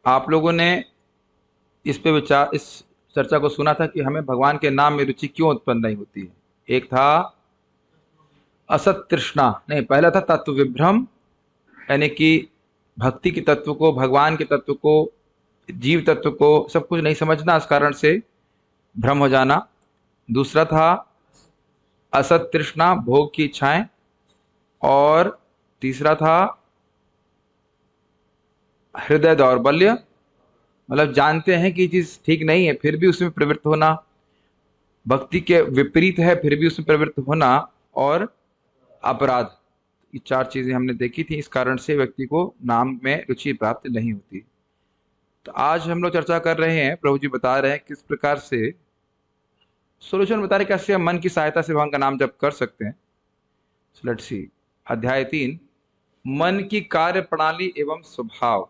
आप लोगों ने इस चर्चा को सुना था कि हमें भगवान के नाम में रुचि क्यों उत्पन्न नहीं होती है। एक था असत तृष्णा, नहीं, पहला था तत्व विभ्रम, यानी कि भक्ति के तत्व को, भगवान के तत्व को, जीव तत्व को सब कुछ नहीं समझना, इस कारण से भ्रम हो जाना। दूसरा था असत तृष्णा, भोग की इच्छाएं। और तीसरा था हृदय दौर्बल्य, मतलब जानते हैं कि ये चीज ठीक नहीं है फिर भी उसमें प्रवृत्त होना, भक्ति के विपरीत है फिर भी उसमें प्रवृत्त होना। और अपराध, ये चार चीजें हमने देखी थी, इस कारण से व्यक्ति को नाम में रुचि प्राप्त नहीं होती। तो आज हम लोग चर्चा कर रहे हैं, प्रभु जी बता रहे हैं किस प्रकार से सोल्यूशन बता रहे हैं, कैसे हम मन की सहायता से भगवान का नाम जप कर सकते हैं। लेट्स सी, अध्याय 3, मन की कार्य प्रणाली एवं स्वभाव।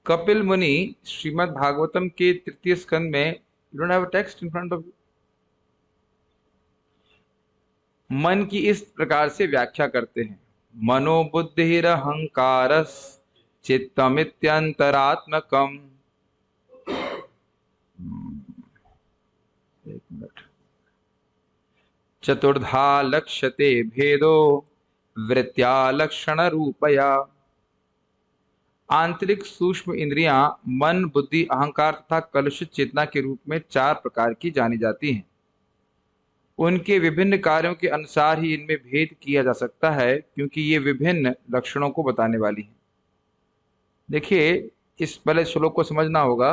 कपिल मुनि श्रीमद् भागवतम के तृतीय स्कंद में, you don't have a text in front of you, मन की इस प्रकार से व्याख्या करते हैं। मनोबुद्धिरहंकारस चित्तमित्यंतरात्मकम। एक मिनट। चतुर्धा लक्ष्यते भेदो वृत्त्या लक्षण रूपया। आंतरिक सूक्ष्म इंद्रियां मन, बुद्धि, अहंकार तथा कलुषित चेतना के रूप में चार प्रकार की जानी जाती हैं। उनके विभिन्न कार्यों के अनुसार ही इनमें भेद किया जा सकता है, क्योंकि ये विभिन्न लक्षणों को बताने वाली हैं। देखिए, इस पहले श्लोक को समझना होगा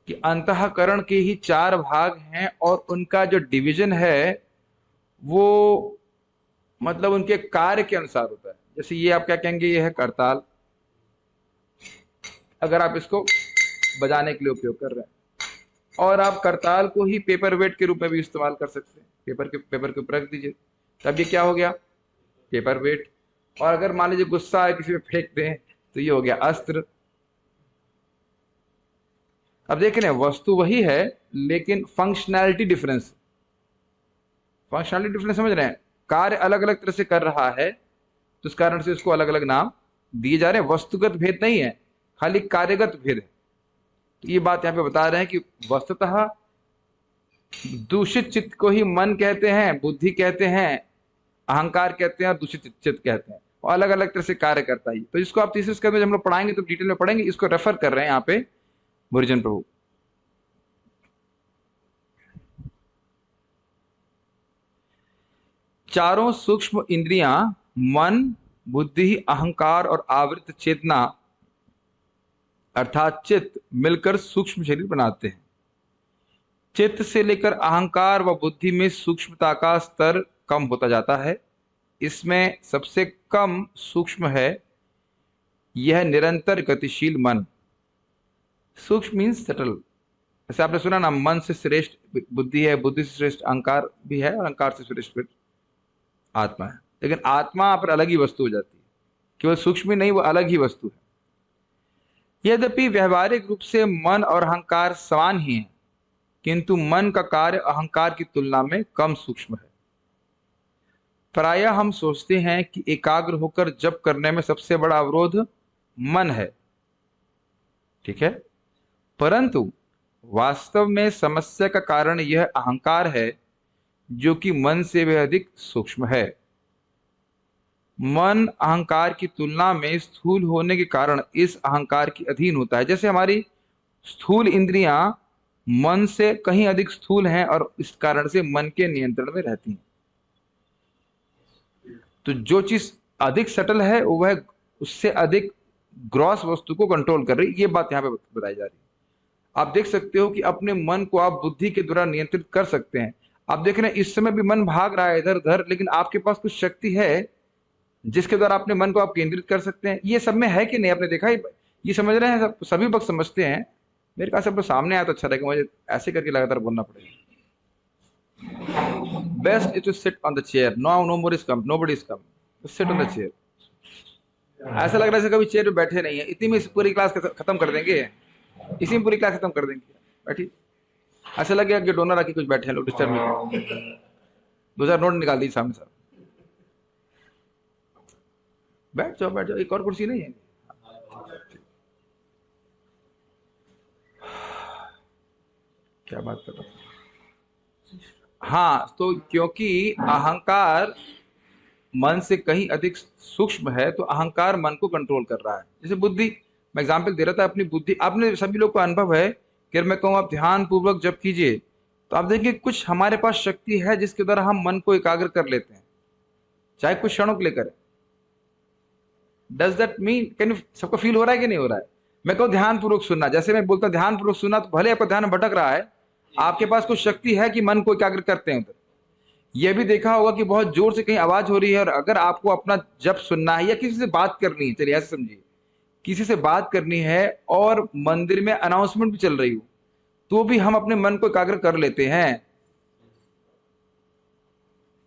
कि अंतःकरण के ही चार भाग हैं और उनका जो डिवीजन है वो मतलब उनके कार्य के अनुसार होता है। जैसे ये आप क्या कहेंगे, ये है करताल, अगर आप इसको बजाने के लिए उपयोग कर रहे हैं, और आप करताल को ही पेपर वेट के रूप में भी इस्तेमाल कर सकते हैं। पेपर के ऊपर रख दीजिए, तब ये क्या हो गया, पेपर वेट। और अगर मान लीजिए गुस्सा है किसी पे फेंक दें तो ये हो गया अस्त्र। अब देख रहे हैं, वस्तु वही है लेकिन फंक्शनैलिटी डिफरेंस समझ रहे हैं, कार्य अलग अलग तरह से कर रहा है तो इस कारण से इसको अलग अलग नाम दिए जा रहे हैं। वस्तुगत भेद नहीं है, खाली कार्यगत भेद है। तो ये बात यहाँ पे बता रहे हैं कि वस्तुतः दूषित चित्त को ही मन कहते हैं, बुद्धि कहते हैं, अहंकार कहते हैं और दूषित चित्त कहते हैं, और अलग अलग तरह से कार्य करता है। तो इसको आप तीसरे स्कंद में जब हम लोग पढ़ाएंगे तो डिटेल में पढ़ेंगे, इसको रेफर कर रहे हैं यहाँ पे मुरलीधर प्रभु। चारों सूक्ष्म इंद्रियां मन, बुद्धि, अहंकार और आवृत्त चेतना अर्थात चित्त मिलकर सूक्ष्म शरीर बनाते हैं। चित्त से लेकर अहंकार व बुद्धि में सूक्ष्मता का स्तर कम होता जाता है। इसमें सबसे कम सूक्ष्म है यह निरंतर गतिशील मन। सूक्ष्म मीन्स सटल। जैसे आपने सुना ना, मन से श्रेष्ठ बुद्धि है, बुद्धि से श्रेष्ठ अहंकार भी है, और अहंकार से श्रेष्ठ फिर आत्मा है। लेकिन आत्मा पर अलग ही वस्तु हो जाती है, केवल सूक्ष्म ही नहीं, वो अलग ही वस्तु है। यद्यपि व्यवहारिक रूप से मन और अहंकार समान ही हैं, किंतु मन का कार्य अहंकार की तुलना में कम सूक्ष्म है। प्रायः हम सोचते हैं कि एकाग्र होकर जप करने में सबसे बड़ा अवरोध मन है, ठीक है, परंतु वास्तव में समस्या का कारण यह अहंकार है, जो कि मन से भी अधिक सूक्ष्म है। मन अहंकार की तुलना में स्थूल होने के कारण इस अहंकार के अधीन होता है। जैसे हमारी स्थूल इंद्रियां मन से कहीं अधिक स्थूल हैं और इस कारण से मन के नियंत्रण में रहती हैं। तो जो चीज अधिक सटल है वह उससे अधिक ग्रॉस वस्तु को कंट्रोल कर रही, ये बात यहां पे बताई जा रही है। आप देख सकते हो कि अपने मन को आप बुद्धि के द्वारा नियंत्रित कर सकते हैं। आप देख रहे हैं इस समय भी मन भाग रहा है इधर उधर, लेकिन आपके पास कुछ शक्ति है जिसके द्वारा अपने मन को आप केंद्रित कर सकते हैं। ये सब में है कि नहीं, आपने देखा ये समझ रहे हैं, सभी वक्त समझते हैं। मेरे पास सब सामने आया तो अच्छा रहेगा, मुझे ऐसे करके लगातार बोलना पड़ेगा। Best is to sit on the chair, no no more is come, nobody is come, sit on the chair. ऐसा लग रहा है कभी चेयर पे बैठे नहीं है, इतनी में पूरी क्लास खत्म कर देंगे, इसी में पूरी क्लास खत्म कर देंगे। बैठी, ऐसा लगेगा कि डोनर आके कुछ बैठे हैं लोग, डिस्टर्ब नहीं। 2000 नोट निकाल दी सामने साहब। बैठ जाओ बैठ जाओ, एक और कुर्सी नहीं है? क्या बात कर रहा था? हाँ, तो क्योंकि अहंकार मन से कहीं अधिक सूक्ष्म है, तो अहंकार मन को कंट्रोल कर रहा है। जैसे बुद्धि, मैं एग्जांपल दे रहा था अपनी बुद्धि, आपने सभी लोग को अनुभव है कि अगर मैं कहूँ आप ध्यान पूर्वक जप कीजिए, तो आप देखिए कुछ हमारे पास शक्ति है जिसके द्वारा हम मन को एकाग्र कर लेते हैं, चाहे कुछ क्षणों के लिए करें। डज दैट मीन, कैन सबको फील हो रहा है कि नहीं हो रहा है? मैं कहूँ ध्यान पूर्वक सुनना, जैसे मैं बोलता हूँ ध्यान पूर्वक सुनना, तो भले आपका ध्यान भटक रहा है, आपके पास कुछ शक्ति है कि मन को एकाग्र करते हैं उधर। यह भी देखा होगा कि बहुत जोर से कहीं आवाज हो रही है, और अगर आपको अपना जप सुनना है या किसी से बात करनी है, चलिए ऐसे समझिए, किसी से बात करनी है और मंदिर में अनाउंसमेंट भी चल रही हो, तो भी हम अपने मन को एकाग्र कर लेते हैं।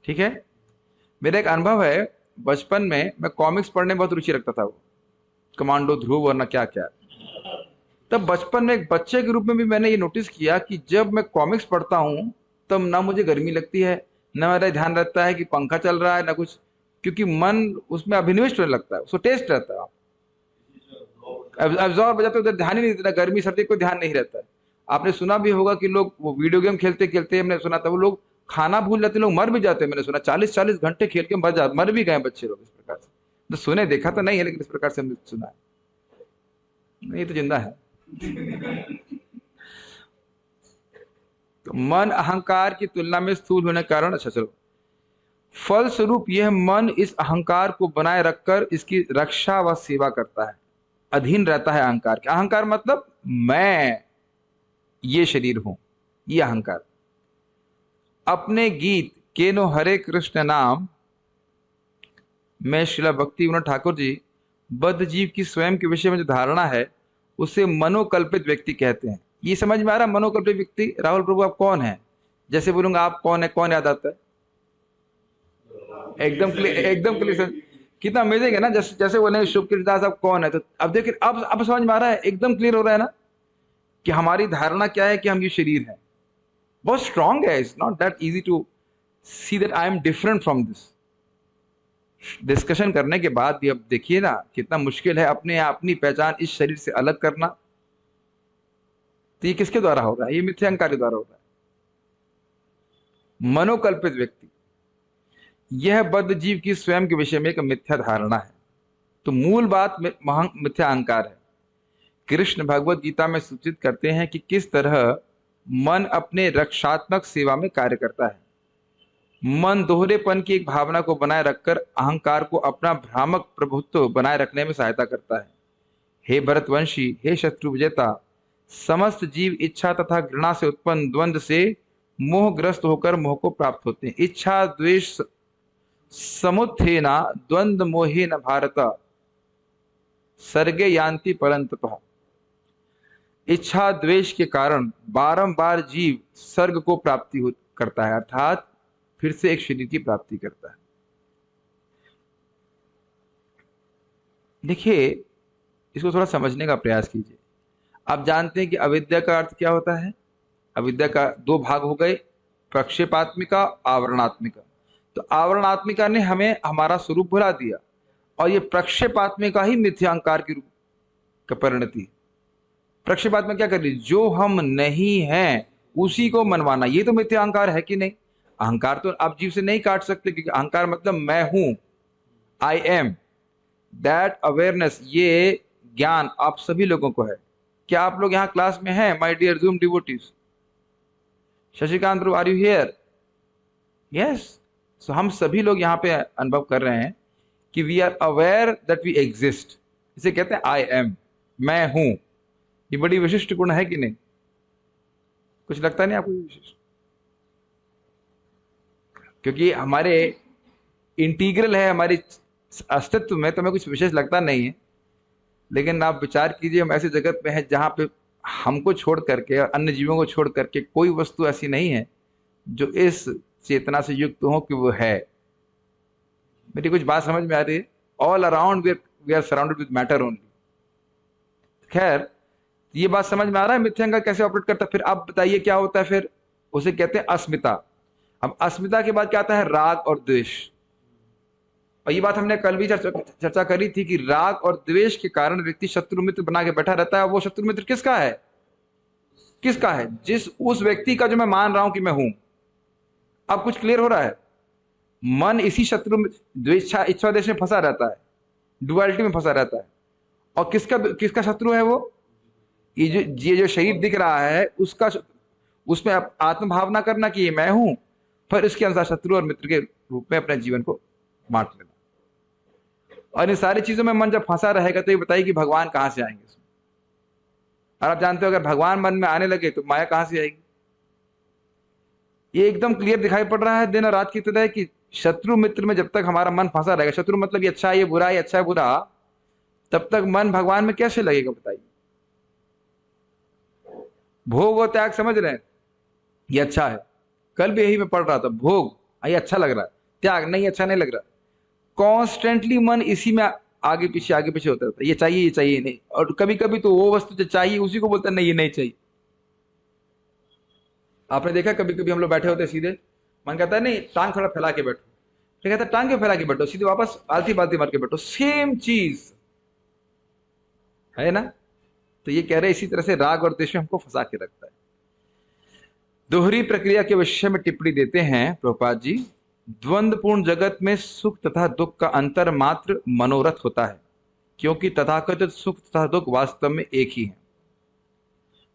ठीक है। मेरा एक अनुभव है, बचपन में मैं कॉमिक्स पढ़ने में बहुत रुचि रखता था, वो कमांडो, ध्रुव, वरना क्या क्या। तब बचपन में एक बच्चे के रूप में भी मैंने ये नोटिस किया कि जब मैं कॉमिक्स पढ़ता हूं, तब ना मुझे गर्मी लगती है, ना मेरा ध्यान रहता है कि पंखा चल रहा है, ना कुछ, क्योंकि मन उसमें अभिनिविष्ट होने लगता है, उसको टेस्ट रहता है, एब्जॉर्ब हो जाते हैं, उधर ध्यान ही नहीं देता, गर्मी सर्दी कोई ध्यान नहीं रहता है। आपने सुना भी होगा कि लोग वो वीडियो गेम खेलते खेलते, हमने सुना था, वो लोग खाना भूल जाते, लोग मर भी जाते हैं। मैंने सुना 40-40 घंटे खेल के मर भी गए बच्चे लोग इस प्रकार से। तो सुने, देखा तो नहीं है, लेकिन इस प्रकार से हमने सुना है। नहीं तो जिंदा है। तो मन अहंकार की तुलना में स्थूल होने के कारण, अच्छा चलो, फलस्वरूप यह मन इस अहंकार को बनाए रखकर इसकी रक्षा व सेवा करता है, अधीन रहता है अहंकार के। अहंकार मतलब मैं ये शरीर हूं, ये अहंकार। अपने गीत केनो हरे कृष्ण नाम में श्रीला भक्ति विनोद ठाकुर जी बद्ध जीव की स्वयं के विषय में जो धारणा है, उसे मनोकल्पित व्यक्ति कहते हैं। ये समझ में आ रहा है मनोकल्पित व्यक्ति? राहुल प्रभु आप कौन है? जैसे बोलूंगा आप कौन है, कौन याद आता है? एकदम क्लियर, एकदम क्लियर। कितना अमेजिंग है ना। जैसे जैसे बोले शुभ दास आप कौन है, तो अब देखिए, अब समझ में आ रहा है, एकदम क्लियर हो रहा है ना कि हमारी धारणा क्या है कि हम ये शरीर है। बहुत स्ट्रांग है, it's not that easy to see that I am different from this. Discussion करने के बाद भी अब देखिए ना कितना मुश्किल है अपने अपनी पहचान इस शरीर से अलग करना। तो ये किसके द्वारा हो रहा है? ये मिथ्या अहंकार के द्वारा हो रहा है। मनोकल्पित व्यक्ति, यह बद्ध जीव की स्वयं के विषय में एक मिथ्या धारणा है। तो मूल बात मिथ्या अहंकार है। कृष्ण भगवत गीता में सूचित करते हैं कि किस तरह मन अपने रक्षात्मक सेवा में कार्य करता है। मन दोहरेपन की एक भावना को बनाए रखकर अहंकार को अपना भ्रामक प्रभुत्व बनाए रखने में सहायता करता है। हे भरतवंशी, हे शत्रु विजेता, समस्त जीव इच्छा तथा घृणा से उत्पन्न द्वंद्व से मोहग्रस्त होकर मोह को प्राप्त होते हैं। इच्छा द्वेष समुत्थेना द्वंद्व मोहेन भारत सर्गे यान्ति परंतपः। इच्छा द्वेष के कारण बारंबार जीव सर्ग को प्राप्ति करता है, अर्थात फिर से एक शरीर की प्राप्ति करता है। देखिए, इसको थोड़ा समझने का प्रयास कीजिए। आप जानते हैं कि अविद्या का अर्थ क्या होता है? अविद्या का दो भाग हो गए, प्रक्षेपात्मिका, आवरणात्मिका। तो आवरणात्मिका ने हमें हमारा स्वरूप भुला दिया, और ये प्रक्षेपात्मिका ही मिथ्यांकार की रूप का परिणति। प्रक्षेपात्मिका क्या कर रही? जो हम नहीं हैं उसी को मनवाना, ये तो मिथ्यांकार है कि नहीं? अहंकार तो आप जीव से नहीं काट सकते, क्योंकि अहंकार मतलब मैं हूं, आई एम, दैट अवेयरनेस, ये ज्ञान आप सभी लोगों को है। क्या आप लोग यहाँ क्लास में हैं, my dear Zoom devotees? Shashikant, are you here? Yes. So हम सभी लोग यहाँ पे अनुभव कर रहे हैं कि we are aware that we exist. इसे कहते हैं आई एम, मैं हूं। ये बड़ी विशिष्ट गुण है कि नहीं? कुछ लगता नहीं आपको विशिष्ट? क्योंकि हमारे इंटीग्रल है हमारे अस्तित्व में, तो हमें कुछ विशेष लगता नहीं है। लेकिन आप विचार कीजिए, हम ऐसे जगत में हैं जहां पे हमको छोड़ करके और अन्य जीवों को छोड़ करके कोई वस्तु ऐसी नहीं है जो इस चेतना से युक्त हो कि वो है। मेरी कुछ बात समझ में आ रही है? All around we are surrounded with matter only. खैर, ये बात समझ में आ रहा है मिथ्यांकार कैसे ऑपरेट करता है? फिर आप बताइए क्या होता है फिर? उसे कहते हैं अस्मिता। अब अस्मिता के बाद क्या आता है? राग और द्वेष। और ये बात हमने कल भी चर्चा करी थी कि राग और द्वेष के कारण व्यक्ति शत्रु मित्र बना के बैठा रहता है। वो शत्रु मित्र किसका है? किसका है? उस व्यक्ति का जो मैं मान रहा हूं कि मैं हूं। अब कुछ क्लियर हो रहा है? मन इसी शत्रु द्वेषा इच्छा देश में फंसा रहता है, डुअलिटी में फंसा रहता है। और किसका किसका शत्रु है वो? ये जो शरीर दिख रहा है उसका, उसमें आत्मभावना करना कि ये मैं हूं, पर इसके अनुसार शत्रु और मित्र के रूप में अपने जीवन को बांट लेना। और इन सारी चीजों में मन जब फंसा रहेगा तो ये बताइए कि भगवान कहां से आएंगे? और आप जानते हो अगर भगवान मन में आने लगे तो माया कहां से आएगी? ये एकदम क्लियर दिखाई पड़ रहा है दिन और रात की तरह कि शत्रु मित्र में जब तक हमारा मन फंसा रहेगा, शत्रु मतलब ये अच्छा है ये बुरा है, ये अच्छा है बुरा, तब तक मन भगवान में कैसे लगेगा बताइए? भोग और त्याग समझ रहे हैं? ये अच्छा है, कल भी यही मैं पढ़ रहा था, भोग ये अच्छा लग रहा है, त्याग नहीं अच्छा नहीं लग रहा। कॉन्स्टेंटली मन इसी में आगे पीछे होता रहता है, ये चाहिए नहीं। और कभी कभी तो वो वस्तु जो चाहिए उसी को बोलता है नहीं ये नहीं चाहिए। आपने देखा कभी कभी हम लोग बैठे होते सीधे, मन कहता है नहीं टांग थोड़ा फैला के बैठो, फिर कहता है टांग क्यों फैला के बैठो, सीधे वापस आलती बालती मार के बैठो, सेम चीज है ना। तो ये कह रहे इसी तरह से राग और द्वेष में हमको फंसा के रखता है। दोहरी प्रक्रिया के विषय में टिप्पणी देते हैं प्रभुपाद जी, द्वंद्वपूर्ण जगत में सुख तथा दुख का अंतर मात्र मनोरथ होता है, क्योंकि तथाकथित सुख तथा दुख वास्तव में एक ही है।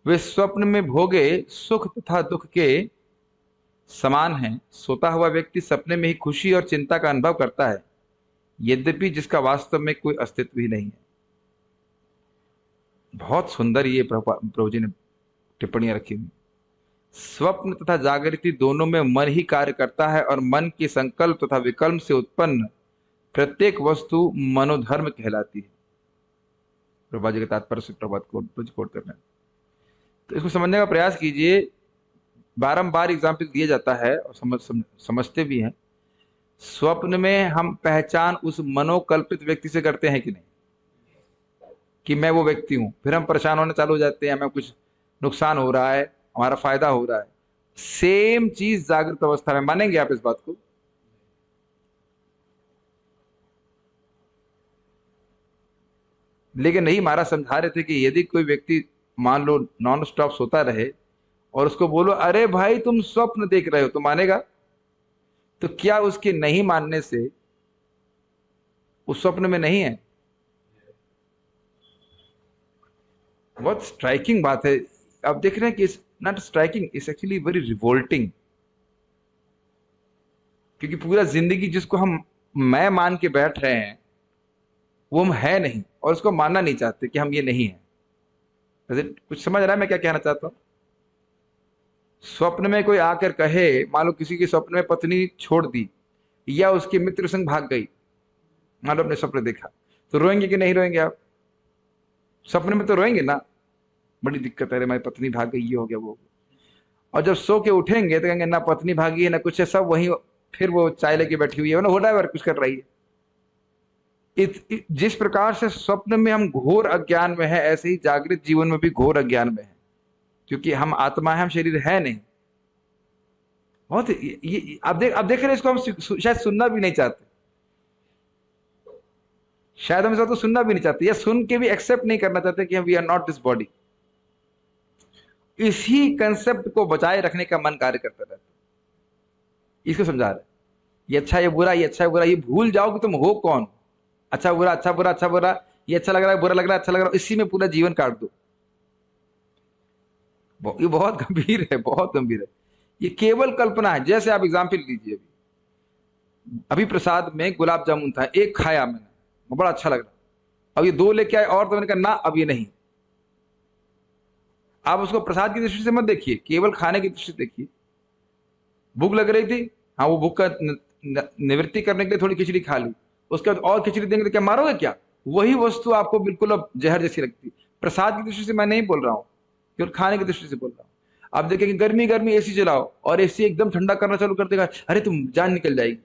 वे स्वप्न में भोगे सुख तथा दुख के समान हैं। सोता हुआ व्यक्ति सपने में ही खुशी और चिंता का अनुभव करता है, यद्यपि जिसका वास्तव में कोई अस्तित्व ही नहीं है। बहुत सुंदर ये प्रभु जी ने टिप्पणियां रखी हुई। स्वप्न तथा जागृति दोनों में मन ही कार्य करता है और मन के संकल्प तथा विकल्प से उत्पन्न प्रत्येक वस्तु मनोधर्म कहलाती है। प्रभा जी के तात्पर्य से प्रभात कोट करना है, तो इसको समझने का प्रयास कीजिए। बारंबार एग्जाम्पल दिया जाता है और समझते भी हैं। स्वप्न में हम पहचान उस मनोकल्पित व्यक्ति से करते हैं कि नहीं, कि मैं वो व्यक्ति हूं, फिर हम परेशान होने चालू हो जाते हैं, हमें कुछ नुकसान हो रहा है, हमारा फायदा हो रहा है। सेम चीज जागृत अवस्था में, मानेंगे आप इस बात को? लेकिन नहीं, महाराज समझा रहे थे कि यदि कोई व्यक्ति मान लो नॉन स्टॉप सोता रहे और उसको बोलो अरे भाई तुम स्वप्न देख रहे हो, तो मानेगा? तो क्या उसके नहीं मानने से उस स्वप्न में नहीं है? बहुत स्ट्राइकिंग बात है। आप देख रहे हैं कि not striking, it's actually very revolting. क्योंकि पूरा जिंदगी जिसको हम मैं मान के बैठ रहे हैं वो हम है नहीं, और उसको मानना नहीं चाहते कि हम ये नहीं है। कुछ समझ रहा है मैं क्या कहना चाहता हूं? स्वप्न में कोई आकर कहे, मान लो किसी के स्वप्न में पत्नी छोड़ दी या उसके मित्र संग भाग गई, मान लो अपने स्वप्न देखा, तो रोएंगे कि नहीं रोएंगे आप? सपने में तो रोएंगे ना, बड़ी दिक्कत है, हमारी पत्नी भाग गई, ये हो गया वो हो गया। और जब सो के उठेंगे तो कहेंगे ना पत्नी भागी है ना कुछ है, सब वही फिर वो चाय लेके बैठी हुई है ना, व्हाटएवर कुछ कर रही है। जिस प्रकार से स्वप्न में हम घोर अज्ञान में है, ऐसे ही जागृत जीवन में भी घोर अज्ञान में है, क्योंकि हम आत्मा है, हम शरीर है नहीं। बहुत ये आप देख रहे हैं, इसको हम शायद सुनना भी नहीं चाहते, शायद हम इसको तो सुनना भी नहीं चाहते, या सुन के भी एक्सेप्ट नहीं करना चाहते कि we are not this body. इसी कंसेप्ट को बचाए रखने का मन कार्य करता रहता है। इसको समझा रहे, ये अच्छा ये बुरा, ये अच्छा ये बुरा, ये भूल जाओ कि तुम हो कौन। अच्छा बुरा, अच्छा बुरा, अच्छा बुरा, ये अच्छा लग रहा है, बुरा लग रहा है, अच्छा लग रहा है, इसी में पूरा जीवन काट दो। ये बहुत गंभीर है, बहुत गंभीर है। ये केवल कल्पना है। जैसे आप एग्जाम्पल लीजिए, अभी प्रसाद में गुलाब जामुन था, एक खाया मैंने, वो बड़ा अच्छा लग रहा, अब ये दो लेके आए और तो मैंने कहा ना अब ये नहीं। आप उसको प्रसाद की दृष्टि से मत देखिए, केवल खाने की दृष्टि से देखिए। भूख लग रही थी, हाँ वो भूख का निवृत्ति करने के लिए थोड़ी खिचड़ी खा ली, उसके बाद और खिचड़ी देंगे तो क्या मारोगे क्या? वही वस्तु आपको बिल्कुल अब जहर जैसी लगती। प्रसाद की दृष्टि से मैं नहीं बोल रहा हूं, केवल खाने की दृष्टि से बोल रहा हूं। आप देखेंगे गर्मी गर्मी एसी चलाओ और एसी एकदम ठंडा करना चालू कर देगा, अरे तुम जान निकल जाएगी।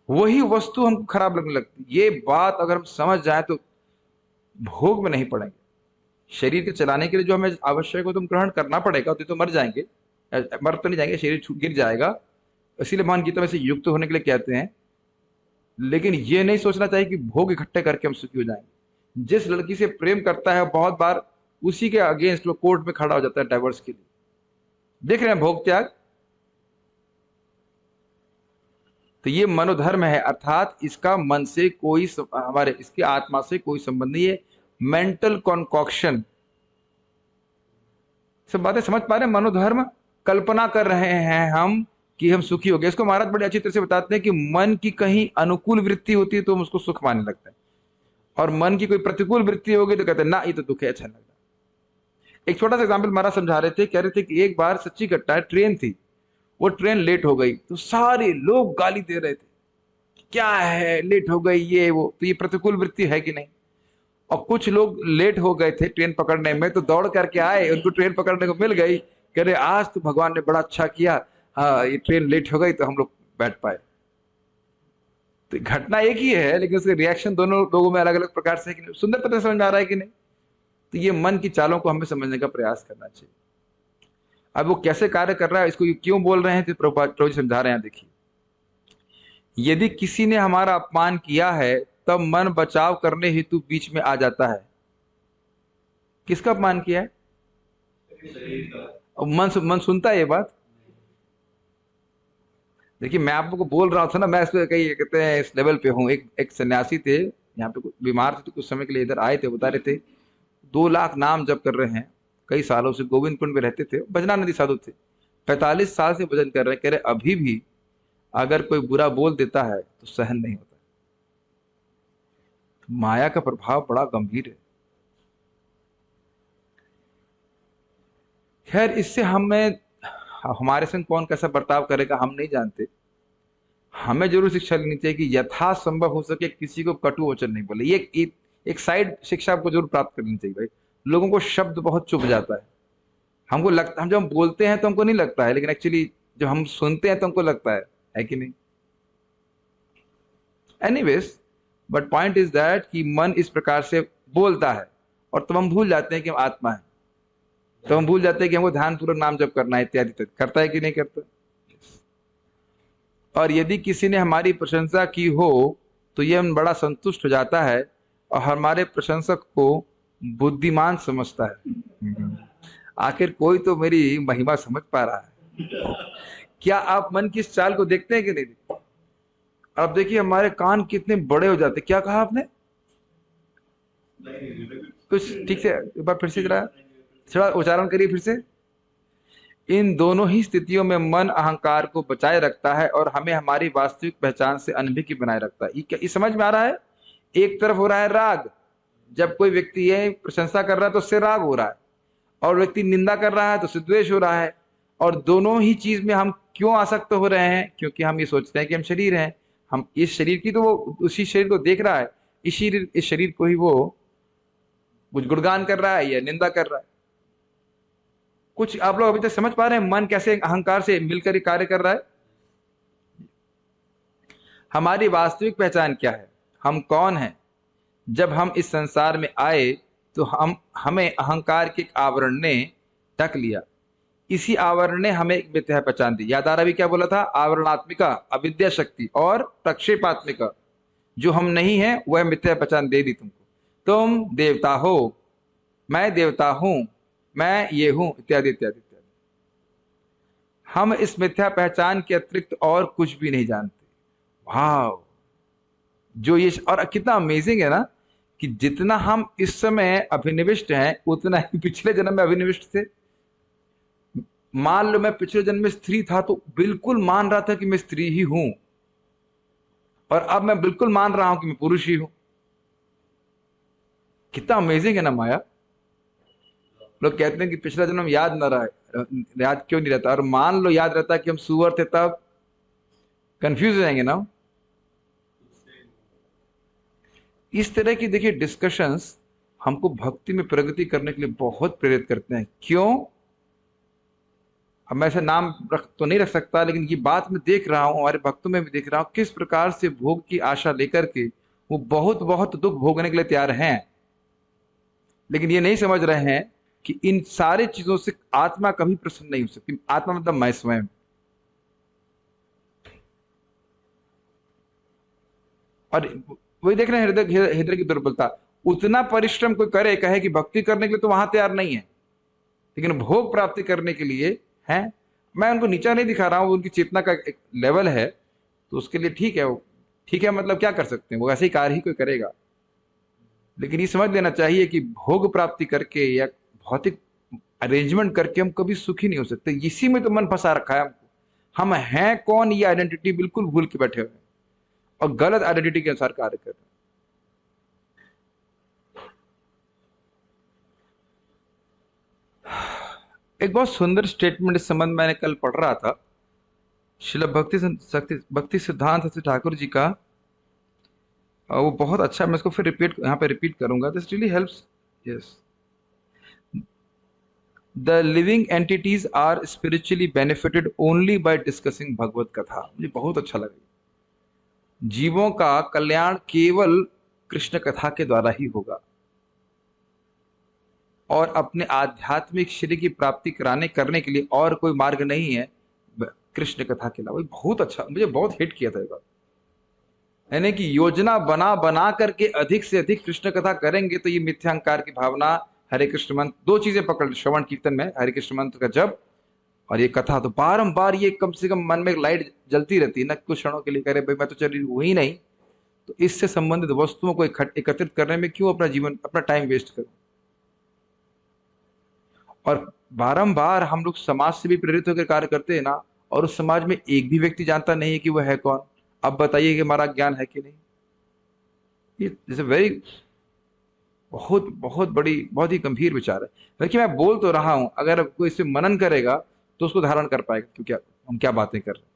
वही वस्तु हमको खराब लगने लगती। ये बात अगर हम समझ जाए तो भोग में नहीं पड़ेंगे। शरीर के चलाने के लिए जो हमें आवश्यक हो तुम ग्रहण करना पड़ेगा, तो मर जाएंगे, मर तो नहीं जाएंगे, शरीर गिर जाएगा। इसीलिए भगवान गीता में से युक्त होने के लिए कहते हैं लेकिन ये नहीं सोचना चाहिए कि भोग इकट्ठे करके हम सुखी हो जाएंगे। जिस लड़की से प्रेम करता है बहुत बार उसी के अगेंस्ट वो कोर्ट में खड़ा हो जाता है डाइवोर्स के लिए। देख रहे हैं भोग त्याग। तो ये मनोधर्म है, अर्थात इसका मन से कोई हमारे इसकी आत्मा से कोई संबंध नहीं है। Mental concoction. सब बातें समझ पा रहे हैं? मनोधर्म, कल्पना कर रहे हैं हम कि हम सुखी हो गए। इसको महाराज बड़े अच्छी तरह से बताते हैं कि मन की कहीं अनुकूल वृत्ति होती है तो हम उसको सुख मानने लगते हैं, और मन की कोई प्रतिकूल वृत्ति होगी तो कहते हैं ना ये तो दुख है, अच्छा लगता है। एक छोटा सा एग्जाम्पल महाराज समझा रहे थे, कह रहे थे कि एक बार सच्ची घटना है, ट्रेन थी, वो ट्रेन लेट हो गई तो सारे लोग गाली दे रहे थे, क्या है लेट हो गई ये वो। तो ये प्रतिकूल वृत्ति है कि नहीं? और कुछ लोग लेट हो गए थे ट्रेन पकड़ने में तो दौड़ करके आए, उनको ट्रेन पकड़ने को मिल गई, कह रहे आज तो भगवान ने बड़ा अच्छा किया, हाँ ये ट्रेन लेट हो गई तो हम लोग बैठ पाए। तो घटना एक ही है लेकिन उसके रिएक्शन दोनों लोगों में अलग अलग प्रकार से है कि नहीं? सुंदर पता समझ में आ रहा है कि नहीं? तो ये मन की चालों को हमें समझने का प्रयास करना चाहिए। अब वो कैसे कार्य कर रहा है, इसको क्यों बोल रहे हैं, तो प्रभु जी समझा रहे हैं। देखिए, यदि किसी ने हमारा अपमान किया है तब मन बचाव करने हेतु बीच में आ जाता है। किसका अपमान किया है? और मन सुनता है ये बात। देखिए मैं आप लोग को बोल रहा था ना, मैं इस पे कहीं कहते हैं इस लेवल पे हूँ। एक सन्यासी थे यहाँ पे, बीमार थे तो कुछ समय के लिए इधर आए थे, बता रहे थे 2 लाख नाम जप कर रहे हैं कई सालों से, गोविंदपुर में रहते थे, भजना नदी साधु थे, 45 साल से भजन कर रहे हैं। कह रहे अभी भी अगर कोई बुरा बोल देता है तो सहन नहीं होता। तो माया का प्रभाव बड़ा गंभीर है। खैर इससे हमें, हमारे संग कौन कैसा बर्ताव करेगा हम नहीं जानते। हमें जरूर शिक्षा लेनी चाहिए कि यथासंभव हो सके किसी को कटु वचन नहीं बोले। ये एक साइड शिक्षा आपको जरूर प्राप्त करनी चाहिए भाई। लोगों को शब्द बहुत चुभ जाता है, हमको लगता, हम जब हम बोलते हैं तो हमको नहीं लगता है, लेकिन एक्चुअली जब हम सुनते हैं तो हमको लगता है कि नहीं? Anyways, but point is that कि मन इस प्रकार से बोलता है और तब हम भूल जाते हैं कि हम आत्मा है, तो हम भूल जाते हैं कि हमको ध्यानपूर्वक नाम जप करना है इत्यादि तक। करता है कि नहीं करता? और यदि किसी ने हमारी प्रशंसा की हो तो यह हम बड़ा संतुष्ट हो जाता है और हमारे प्रशंसक को बुद्धिमान समझता है। आखिर कोई तो मेरी महिमा समझ पा रहा है। क्या आप मन की इस चाल को देखते हैं कि नहीं? अब देखिए हमारे कान कितने बड़े हो जाते। क्या कहा आपने? कुछ ठीक से एक बार फिर से जरा थोड़ा उच्चारण करिए फिर से। इन दोनों ही स्थितियों में मन अहंकार को बचाए रखता है और हमें हमारी वास्तविक पहचान से अनभिज्ञ बनाए रखता है। ये समझ में आ रहा है? एक तरफ हो रहा है राग, जब कोई व्यक्ति ये प्रशंसा कर रहा है तो उससे राग हो रहा है, और व्यक्ति निंदा कर रहा है तो उससे द्वेष हो रहा है। और दोनों ही चीज में हम क्यों आसक्त हो रहे हैं? क्योंकि हम ये सोचते हैं कि हम शरीर हैं, हम इस शरीर की, तो वो उसी शरीर को देख रहा है, इस शरीर को ही वो कुछ गुणगान कर रहा है या निंदा कर रहा है। कुछ आप लोग अभी तक समझ पा रहे हैं मन कैसे अहंकार से मिलकर कार्य कर रहा है? हमारी वास्तविक पहचान क्या है, हम कौन हैं? जब हम इस संसार में आए तो हमें अहंकार के एक आवरण ने ढक लिया। इसी आवरण ने हमें एक मिथ्या पहचान दी। याद आ रहा भी क्या बोला था? आवरणात्मिका अविद्या शक्ति और प्रक्षेपात्मिका, जो हम नहीं है वह मिथ्या पहचान दे दी तुमको। तुम देवता हो, मैं देवता हूं, मैं ये हूं, इत्यादि इत्यादि इत्यादि। हम इस मिथ्या पहचान के अतिरिक्त और कुछ भी नहीं जानते। वाह, जो ये, और कितना अमेजिंग है ना कि जितना हम इस समय अभिनिविष्ट हैं उतना ही पिछले जन्म में अभिनिविष्ट थे। मान लो मैं पिछले जन्म में स्त्री था तो बिल्कुल मान रहा था कि मैं स्त्री ही हूं, और अब मैं बिल्कुल मान रहा हूं कि मैं पुरुष ही हूं। कितना अमेजिंग है ना माया। लोग कहते हैं कि पिछला जन्म याद ना रहा, याद क्यों नहीं रहता? और मान लो याद रहता कि हम सुअर थे, तब कंफ्यूज हो जाएंगे ना। इस तरह की देखिए डिस्कशंस हमको भक्ति में प्रगति करने के लिए बहुत प्रेरित करते हैं। क्यों? अब मैं ऐसा नाम तो नहीं रख सकता, लेकिन ये बात मैं देख रहा हूं, हमारे भक्तों में भी देख रहा हूं किस प्रकार से भोग की आशा लेकर के वो बहुत बहुत दुख भोगने के लिए तैयार हैं, लेकिन ये नहीं समझ रहे हैं कि इन सारी चीजों से आत्मा कभी प्रसन्न नहीं हो सकती। आत्मा मतलब मैं स्वयं। और वही देख रहे हैं, हृदय हृदय की दुर्बलता। उतना परिश्रम कोई करे, कहे कि भक्ति करने के लिए, तो वहां तैयार नहीं है, लेकिन भोग प्राप्ति करने के लिए है। मैं उनको नीचा नहीं दिखा रहा हूँ, उनकी चेतना का एक लेवल है, तो उसके लिए ठीक है। वो ठीक है, मतलब क्या कर सकते हैं, वो ऐसे ही कार्य ही कोई करेगा। लेकिन ये समझ लेना चाहिए कि भोग प्राप्ति करके या भौतिक अरेंजमेंट करके हम कभी सुखी नहीं हो सकते। इसी में तो मन फंसा रखा है हमको। हम हैं कौन, ये आइडेंटिटी बिल्कुल भूल के बैठे हुए हैं और गलत आइडेंटिटी के अनुसार कार्य कर रहे हैं। एक बहुत सुंदर स्टेटमेंट इस संबंध में मैंने कल पढ़ रहा था, शिला भक्ति सिद्धांत से ठाकुर जी का। वो बहुत अच्छा, मैं इसको फिर यहाँ पे रिपीट करूंगा, this really helps. Yes, the living entities are spiritually benefited only by discussing Bhagavat katha. मुझे बहुत अच्छा लगा। जीवों का कल्याण केवल कृष्ण कथा के द्वारा ही होगा, और अपने आध्यात्मिक शरीर की प्राप्ति करने के लिए और कोई मार्ग नहीं है कृष्ण कथा के अलावा। बहुत अच्छा, मुझे बहुत हिट किया था ये बात। यानी कि योजना बना बना करके अधिक से अधिक कृष्ण कथा करेंगे तो ये मिथ्यांकार की भावना, हरे कृष्ण मंत्र, दो चीजें पकड़, श्रवण कीर्तन में हरे कृष्ण मंत्र का जप और ये कथा, तो बारंबार ये कम से कम मन में एक लाइट जलती रहती है ना, कुछ क्षणों के लिए करे भाई मैं तो चल रही हूं ही नहीं, तो इससे संबंधित वस्तुओं को एकत्रित करने में क्यों अपना जीवन, अपना टाइम वेस्ट करूं। और बारंबार हम लोग समाज से भी प्रेरित होकर कार्य करते हैं ना, और उस समाज में एक भी व्यक्ति जानता नहीं है कि वह है कौन। अब बताइए कि हमारा ज्ञान है कि नहीं। ये जैसे वेरी, बहुत बहुत बड़ी, बहुत ही गंभीर विचार है। देखिए मैं बोल तो रहा हूं, अगर कोई इसे मनन करेगा तो उसको धारण कर पाएगा कि क्या हम क्या बातें कर रहे हैं।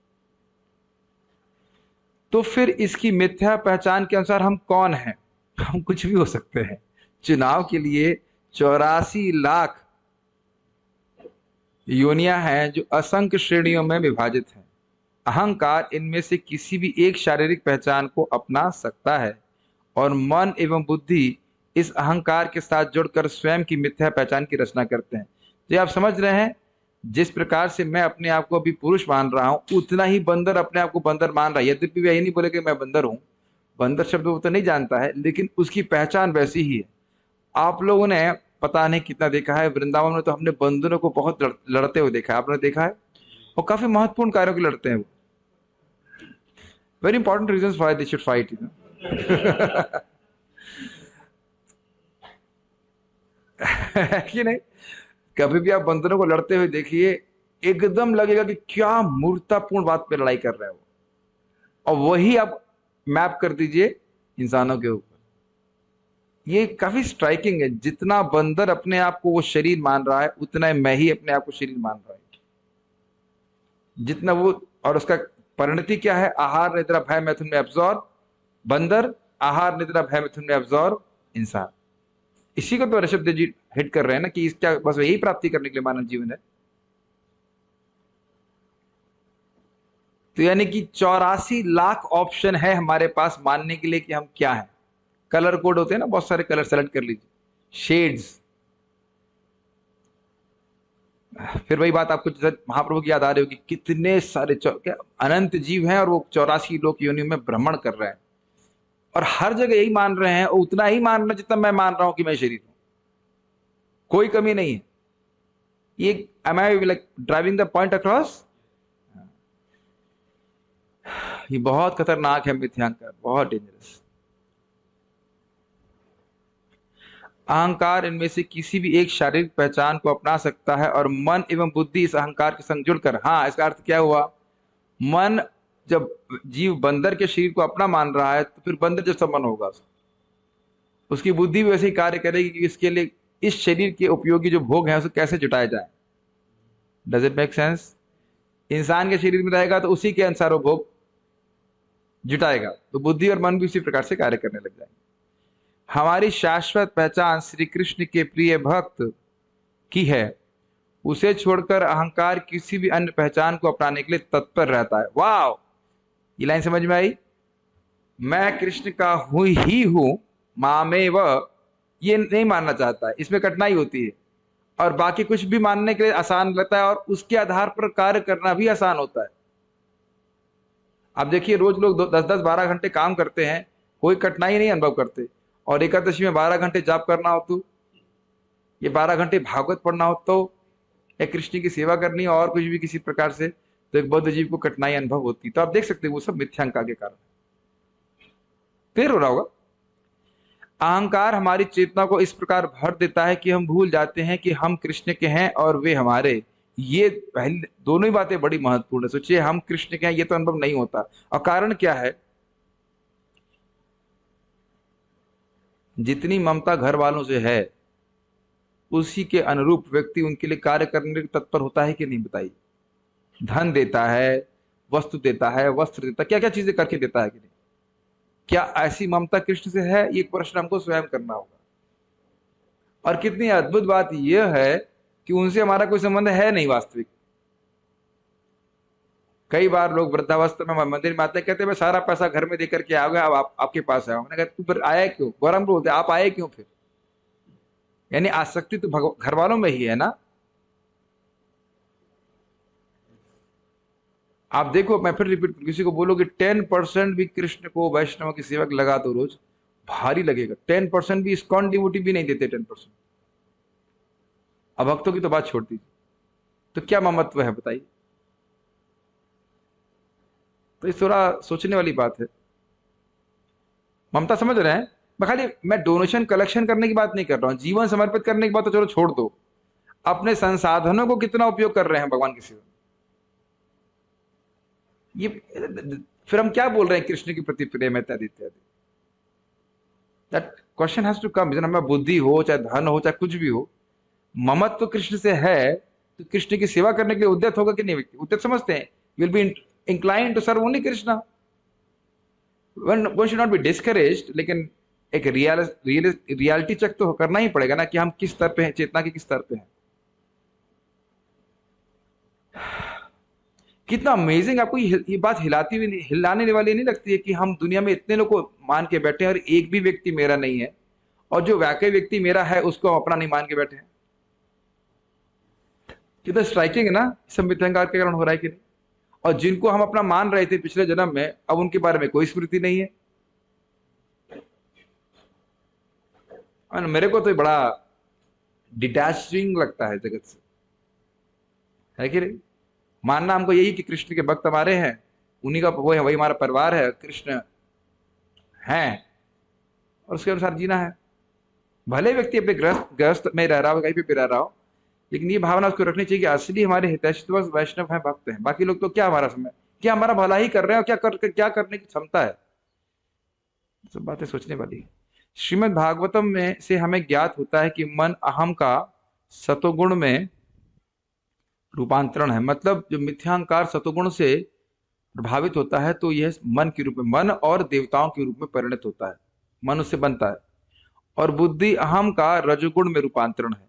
तो फिर इसकी मिथ्या पहचान के अनुसार हम कौन हैं? हम कुछ भी हो सकते हैं। चुनाव के लिए 84 लाख योनियां हैं जो असंख्य श्रेणियों में विभाजित हैं। अहंकार इनमें से किसी भी एक शारीरिक पहचान को अपना सकता है, और मन एवं बुद्धि इस अहंकार के साथ जुड़कर स्वयं की मिथ्या पहचान की रचना करते हैं। तो ये आप समझ रहे हैं, जिस प्रकार से मैं अपने आप को अभी पुरुष मान रहा हूं, उतना ही बंदर अपने आप को बंदर मान रहा है। यद्यपि वह यही नहीं बोले कि मैं बंदर हूं, बंदर शब्द वो तो नहीं जानता है, लेकिन उसकी पहचान वैसी ही है। आप लोगों ने पता नहीं कितना देखा है, वृंदावन में तो हमने बंदरों को बहुत लड़ते हुए देखा है, आपने देखा है, और काफी महत्वपूर्ण कार्यों के लड़ते हैं वो। Very important reason why they should fight, you know. है कि नहीं? कभी भी आप बंदरों को लड़ते हुए देखिए, एकदम लगेगा कि क्या मूर्खतापूर्ण बात पे लड़ाई कर रहे हैं वो, और वही आप मैप कर दीजिए इंसानों के ऊपर। ये काफी स्ट्राइकिंग है, जितना बंदर अपने आप को वो शरीर मान रहा है, उतना मैं ही अपने आप को शरीर मान रहा है। जितना वो, और उसका परिणति क्या है? आहार निद्रा भय मैथुन में एब्जॉर्ब बंदर, आहार निद्रा भय मिथुन में एब्जॉर्ब इंसान। इसी को तो ऋषभ देव जी हिट कर रहे हैं ना, कि इसका बस यही प्राप्ति करने के लिए मानव जीवन है। तो यानी कि 84 लाख ऑप्शन है हमारे पास मानने के लिए कि हम क्या हैं। कलर कोड होते हैं ना, बहुत सारे कलर सेलेक्ट कर लीजिए, शेड्स। फिर वही बात आपको महाप्रभु की याद आ रही होगी, कितने सारे क्या अनंत जीव हैं, और वो 84 लोक योनियों में भ्रमण कर रहे हैं, और हर जगह यही मान रहे हैं, और उतना ही मान रहे हैं जितना मैं मान रहा हूं कि मैं शरीर हूं। कोई कमी नहीं है। ये am I like driving the point across? ये बहुत खतरनाक है मिथ्यांकार, बहुत डेंजरस। अहंकार इनमें से किसी भी एक शारीरिक पहचान को अपना सकता है, और मन एवं बुद्धि इस अहंकार के संग जुड़कर, हाँ इसका अर्थ क्या हुआ? मन, जब जीव बंदर के शरीर को अपना मान रहा है, तो फिर बंदर जैसा मन होगा, उसकी बुद्धि भी वैसे ही कार्य करेगी कि इसके लिए इस शरीर के उपयोगी जो भोग है उसे कैसे जुटाया जाए। Does it make sense? इंसान के शरीर में रहेगा तो उसी के अनुसार वो भोग जुटाएगा, तो बुद्धि और मन भी उसी प्रकार से कार्य करने लग जाएंगे। हमारी शाश्वत पहचान श्री कृष्ण के प्रिय भक्त की है, उसे छोड़कर अहंकार किसी भी अन्य पहचान को अपनाने के लिए तत्पर रहता है। वाह, ये लाइन समझ में आई? मैं कृष्ण का हूं ही हूं, मामेव, ये नहीं मानना चाहता है, इसमें कठिनाई होती है। और बाकी कुछ भी मानने के लिए आसान लगता है, और उसके आधार पर कार्य करना भी आसान होता है। आप देखिए, रोज लोग 10-10 12 घंटे काम करते हैं, कोई कठिनाई नहीं अनुभव करते। और एकादशी में 12 घंटे जाप करना हो तो, ये 12 घंटे भागवत पढ़ना हो तो, या कृष्ण की सेवा करनी हो और कुछ भी किसी प्रकार से, तो एक बौद्ध जीव को कठिनाई अनुभव होती। तो आप देख सकते हैं वो सब मिथ्यांका के कारण। क्लियर हो रहा होगा। अहंकार हमारी चेतना को इस प्रकार भर देता है कि हम भूल जाते हैं कि हम कृष्ण के हैं और वे हमारे। ये पहली दोनों ही बातें बड़ी महत्वपूर्ण है। सोचिए, हम कृष्ण के हैं ये तो अनुभव नहीं होता। और कारण क्या है? जितनी ममता घर वालों से है, उसी के अनुरूप व्यक्ति उनके लिए कार्य करने के तत्पर होता है कि नहीं, बताइए। धन देता है, वस्तु देता है, वस्त्र देता है, क्या क्या चीजें करके देता है कि नहीं? क्या ऐसी ममता कृष्ण से है? ये प्रश्न हमको स्वयं करना होगा। और कितनी अद्भुत बात यह है कि उनसे हमारा कोई संबंध है नहीं वास्तविक। कई बार लोग वृद्धावस्था में मंदिर में आते हैं, कहते हैं मैं सारा पैसा घर में देकर के आ गया, अब आपके पास आया। मैंने कहा तू फिर आया क्यों? गौरव बोलते आप आए क्यों फिर? यानी आसक्ति तो घर वालों में ही है ना। आप देखो, मैं फिर रिपीट, किसी को बोलो कि 10% भी कृष्ण को वैष्णव की सेवा लगा दो रोज, भारी लगेगा। 10% भी, इस्कॉन डिवोटी भी नहीं देते 10%। अब भक्तों की तो बात छोड़ दीजिए, तो क्या ममत्व है बताइए। तो इस थोड़ा सोचने वाली बात है। ममता समझ रहे हैं? मैं डोनेशन कलेक्शन करने की बात नहीं कर रहा हूं, जीवन समर्पित करने की बात तो चलो छोड़ दो। अपने संसाधनों को कितना उपयोग कर रहे हैं भगवान की सेवा में, ये फिर हम क्या बोल रहे हैं कृष्ण के प्रति प्रेम इत्यादि इत्यादि। That question has to come. मैं बुद्धि हो चाहे धन हो चाहे कुछ भी हो, ममत्व तो कृष्ण से है, तो कृष्ण की सेवा करने के लिए उद्यत होगा कि नहीं? व्यक्ति उद्यत समझते हैं, will be incline to serve only Krishna. One should not be discouraged, लेकिन एक रियलिटी चेक तो करना ही पड़ेगा ना कि हम किस स्तर पे हैं, चेतना के किस स्तर पे हैं। कितना अमेजिंग! आपको ये बात हिलाने वाली नहीं लगती है कि हम दुनिया में इतने लोग को मान के बैठे हैं और एक भी व्यक्ति मेरा नहीं है, और जो वाकई व्यक्ति मेरा है उसको हम अपना नहीं मान के बैठे हैं। कितना स्ट्राइकिंग है ना, संविधानकार के कारण हो रहा है कि नहीं। और जिनको हम अपना मान रहे थे पिछले जन्म में, अब उनके बारे में कोई स्मृति नहीं है। और मेरे को तो बड़ा डिटैचिंग लगता है जगत से, है कि नहीं। मानना हमको यही कि कृष्ण के भक्त हमारे हैं, उन्हीं का वो है, वही हमारा परिवार है, कृष्ण है, और उसके अनुसार जीना है। भले व्यक्ति अपने ग्रस्त में रह रहा हो, कहीं पे भी रह रहा हो, लेकिन ये भावना उसको रखनी चाहिए कि असली हमारे हितैषी तो बस वैष्णव है, भक्त हैं। बाकी लोग तो क्या हमारा समय, क्या हमारा भला ही कर रहे हैं, और क्या करने की क्षमता है। सब बातें सोचने वाली है। श्रीमद् भागवतम में से हमें ज्ञात होता है कि मन अहम का सतोगुण में रूपांतरण है। मतलब जो मिथ्यांकार सतोगुण से प्रभावित होता है, तो यह मन के रूप में, मन और देवताओं के रूप में परिणत होता है, मन उससे बनता है। और बुद्धि अहम का रजोगुण में रूपांतरण है।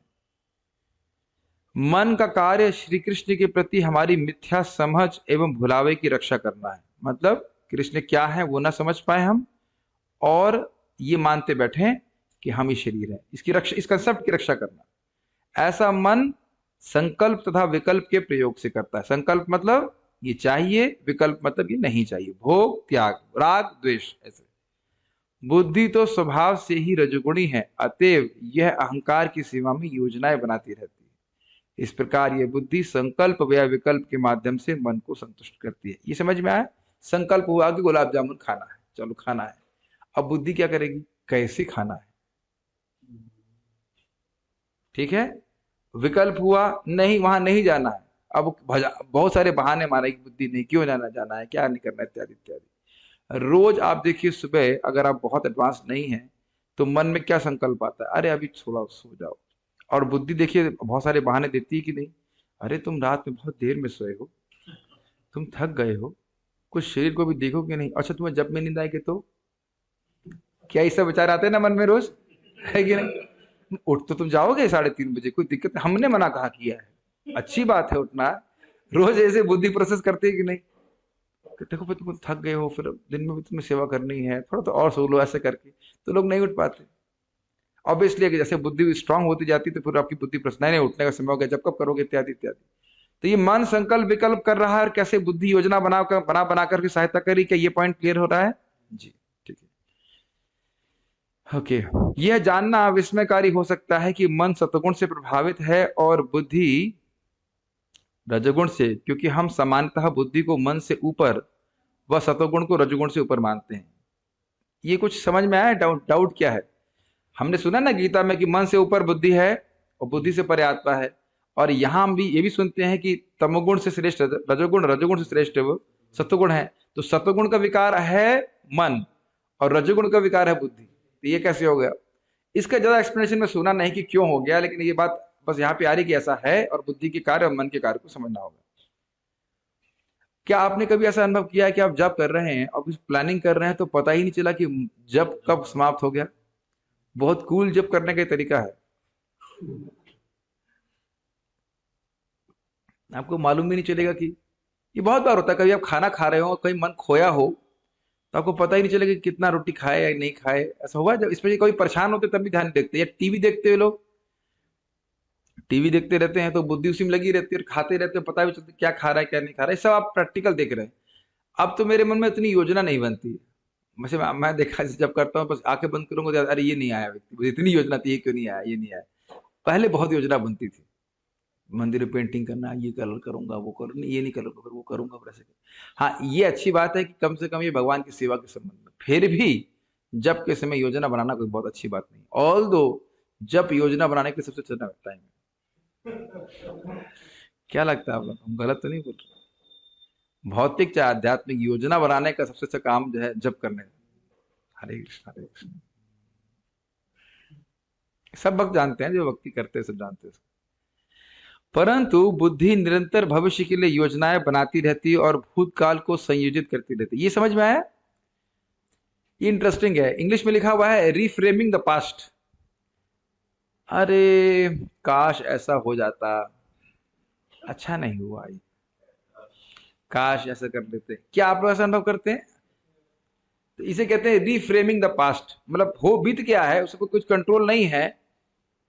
मन का कार्य श्री कृष्ण के प्रति हमारी मिथ्या समझ एवं भुलावे की रक्षा करना है। मतलब कृष्ण क्या है वो ना समझ पाए हम, और ये मानते बैठे कि हम ही शरीर है, इसकी रक्षा, इस कंसेप्ट की रक्षा करना। ऐसा मन संकल्प तथा विकल्प के प्रयोग से करता है। संकल्प मतलब ये चाहिए, विकल्प मतलब ये नहीं चाहिए, भोग त्याग, राग द्वेष, ऐसे। बुद्धि तो स्वभाव से ही रजोगुणी है, अतएव यह अहंकार की सीमा में योजनाएं बनाती रहती है। इस प्रकार यह बुद्धि संकल्प या विकल्प के माध्यम से मन को संतुष्ट करती है। ये समझ में आया? संकल्प हुआ कि गुलाब जामुन खाना है, चलो खाना है। अब बुद्धि क्या करेगी? कैसे खाना है, ठीक है। विकल्प हुआ, नहीं वहां नहीं जाना है। अब बहुत सारे बहाने मारेगी बुद्धि, नहीं क्यों जाना है, क्या नहीं करना, इत्यादि इत्यादि। रोज आप देखिए सुबह, अगर आप बहुत एडवांस नहीं हैं तो मन में क्या संकल्प आता है? अरे अभी थोड़ा सो जाओ। और बुद्धि देखिए बहुत सारे बहाने देती है कि नहीं, अरे तुम रात में बहुत देर में सोए हो, तुम थक गए हो, कुछ शरीर को भी देखो कि नहीं। अच्छा तुम्हें जब में नींद आएगी तो क्या, ये सब विचार आते हैं ना मन में रोज, है कि नहीं। उठ तो तुम जाओगे 3:30 बजे, कोई दिक्कत नहीं, हमने मना कहाँ किया है, अच्छी बात है उठना। रोज ऐसे बुद्धि प्रोसेस करते है कि नहीं, कि देखो भाई तुम थक गए हो, फिर दिन में भी तुम्हें सेवा करनी है, थोड़ा तो और सो लो, ऐसे करके तो लोग नहीं उठ पाते। ऑब्वियसली जैसे बुद्धि स्ट्रांग होती जाती तो फिर आपकी बुद्धि प्रश्न, नहीं उठने का समय हो गया, जब कब करोगे, इत्यादि इत्यादि। तो ये मन संकल्प विकल्प कर रहा है, और कैसे बुद्धि योजना बना करके सहायता करी। क्या ये पॉइंट क्लियर हो रहा है जी? ठीक है। ओके, यह जानना विस्मयकारी हो सकता है कि मन सत्वगुण से प्रभावित है और बुद्धि रजोगुण से, क्योंकि हम सामान्यतः बुद्धि को मन से ऊपर व सत्वगुण को रजोगुण से ऊपर मानते हैं। ये कुछ समझ में आया? डाउट डाउट क्या है? हमने सुना ना गीता में कि मन से ऊपर बुद्धि है और बुद्धि से परे आत्मा है। और यहां हम भी ये भी सुनते हैं कि तमोगुण से श्रेष्ठ रजोगुण, रजोगुण से श्रेष्ठ वो सत्वगुण है। तो सत्वगुण का विकार है मन और रजोगुण का विकार है बुद्धि। तो ये कैसे हो गया? इसका ज्यादा एक्सप्लेनेशन में सुना नहीं कि क्यों हो गया, लेकिन ये बात बस यहाँ पे आ रही कि ऐसा है और बुद्धि के कार्य और मन के कार्य को समझना होगा। क्या आपने कभी ऐसा अनुभव किया है कि आप जब कर रहे हैं और कुछ प्लानिंग कर रहे हैं तो पता ही नहीं चला कि जब कब समाप्त हो गया? बहुत कूल जब करने का तरीका है, आपको मालूम भी नहीं चलेगा कि ये बहुत बार होता है। कभी आप खाना खा रहे हो और कहीं मन खोया हो तो आपको पता ही नहीं चलेगा कि कितना रोटी खाए या नहीं खाए। ऐसा हुआ है जब स्पेशली कोई परेशान होते तब भी ध्यान नहीं देखते, या टीवी देखते हुए लोग टीवी देखते रहते हैं तो बुद्धि उसी में लगी रहती है और खाते रहते हैं, पता भी चलता क्या खा रहा है क्या नहीं खा रहा है। सब आप प्रैक्टिकल देख रहे हैं। अब तो मेरे मन में इतनी योजना नहीं बनती है। वैसे मैं देखा जब करता हूँ बस आंखें बंद करूंगा तो अरे ये नहीं आया व्यक्ति, मुझे इतनी योजना थी, ये क्यों नहीं आया, ये नहीं आया। पहले बहुत योजना बनती थी, मंदिर में पेंटिंग करना, ये कलर करूंगा, वो करूँ, ये नहीं कलर करूँ, वो करूंगा, फिर ऐसे। हाँ, ये अच्छी बात है कि कम से कम ये भगवान की सेवा के संबंध में। फिर भी जब के समय योजना बनाना कोई बहुत अच्छी बात नहीं, ऑल दो जब योजना बनाने के लिए सबसे अच्छा टाइम है। क्या लगता है आप लोग, हम गलत तो नहीं बोल रहे? भौतिक चाहे आध्यात्मिक योजना बनाने का सबसे अच्छा काम जो है जप करने का। हरे कृष्ण हरे कृष्ण। सब भक्त जानते हैं, जो भक्ति करते हैं सब जानते हैं। परंतु बुद्धि निरंतर भविष्य के लिए योजनाएं बनाती रहती है और भूतकाल को संयोजित करती रहती है। ये समझ में आया? ये इंटरेस्टिंग है। इंग्लिश में लिखा हुआ है रिफ्रेमिंग द पास्ट। अरे काश ऐसा हो जाता, अच्छा नहीं हुआ ये, काश ऐसा कर लेते। क्या आप लोग ऐसा अनुभव करते हैं? तो इसे कहते हैं रिफ्रेमिंग द पास्ट। मतलब हो बीत गया है, उसको कुछ कंट्रोल नहीं है,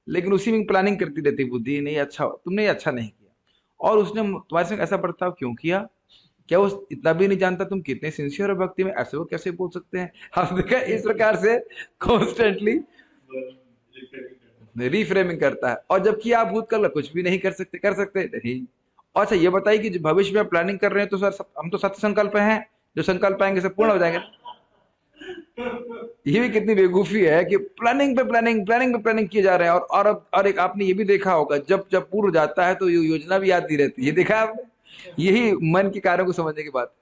लेकिन उसी में प्लानिंग करती रहती बुद्धि, नहीं अच्छा तुमने ये अच्छा नहीं किया, और उसने तुम्हारे संग ऐसा बर्ताव क्यों किया? क्या वो इतना भी नहीं जानता तुम कितने सिंसियर हो भक्ति में? ऐसे वो कैसे बोल सकते हैं? आप देखा इस प्रकार से कॉन्स्टेंटली रिफ्रेमिंग करता है। और जबकि आप भूतकाल का कुछ भी नहीं कर सकते, कर सकते नहीं। और अच्छा ये बताइए कि जो भविष्य में प्लानिंग कर रहे हैं तो सर हम तो सत्य संकल्प हैं, जो संकल्प आएंगे सब पूर्ण हो जाएंगे। ये भी कितनी बेवकूफी है कि प्लानिंग पे प्लानिंग, प्लानिंग पे प्लानिंग किए जा रहे हैं। और एक आपने ये भी देखा होगा, जब जब पूर्ण जाता है तो ये योजना भी याद नहीं रहती। ये देखा आपने? यही मन के कार्यों को समझने की बात है,